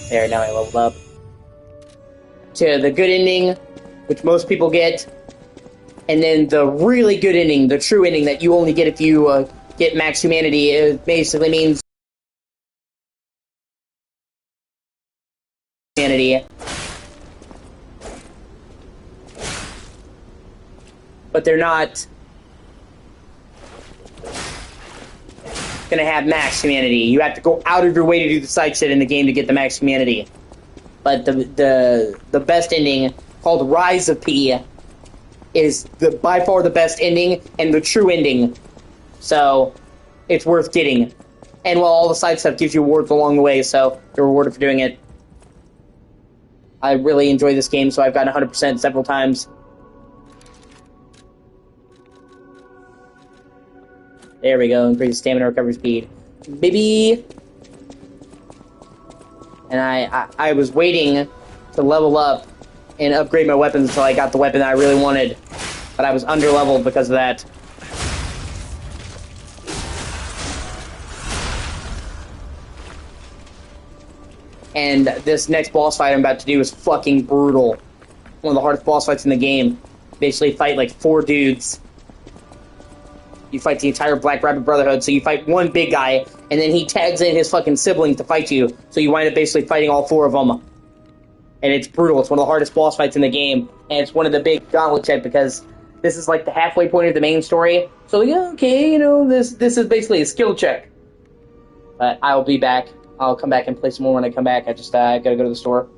There, now I leveled up. To the good ending, which most people get, and then the really good ending, the true ending that you only get if you get max humanity. It basically means humanity. But they're not gonna have max humanity. You have to go out of your way to do the side shit in the game to get the max humanity. But the best ending, called Rise of P, is by far the best ending and the true ending. So it's worth getting. And while all the side stuff gives you awards along the way, so you're rewarded for doing it. I really enjoy this game, so I've gotten 100% several times. There we go, increase stamina recovery speed. Baby! And I was waiting to level up and upgrade my weapons until I got the weapon that I really wanted. But I was under-leveled because of that. And this next boss fight I'm about to do is fucking brutal. One of the hardest boss fights in the game. Basically fight like 4 dudes. You fight the entire Black Rabbit Brotherhood, so you fight one big guy, and then he tags in his fucking siblings to fight you, so you wind up basically fighting all 4 of them. And it's brutal. It's one of the hardest boss fights in the game, and it's one of the big gauntlet check because this is like the halfway point of the main story. So yeah, okay, you know, this is basically a skill check. But I'll be back. I'll come back and play some more when I come back. I just gotta go to the store.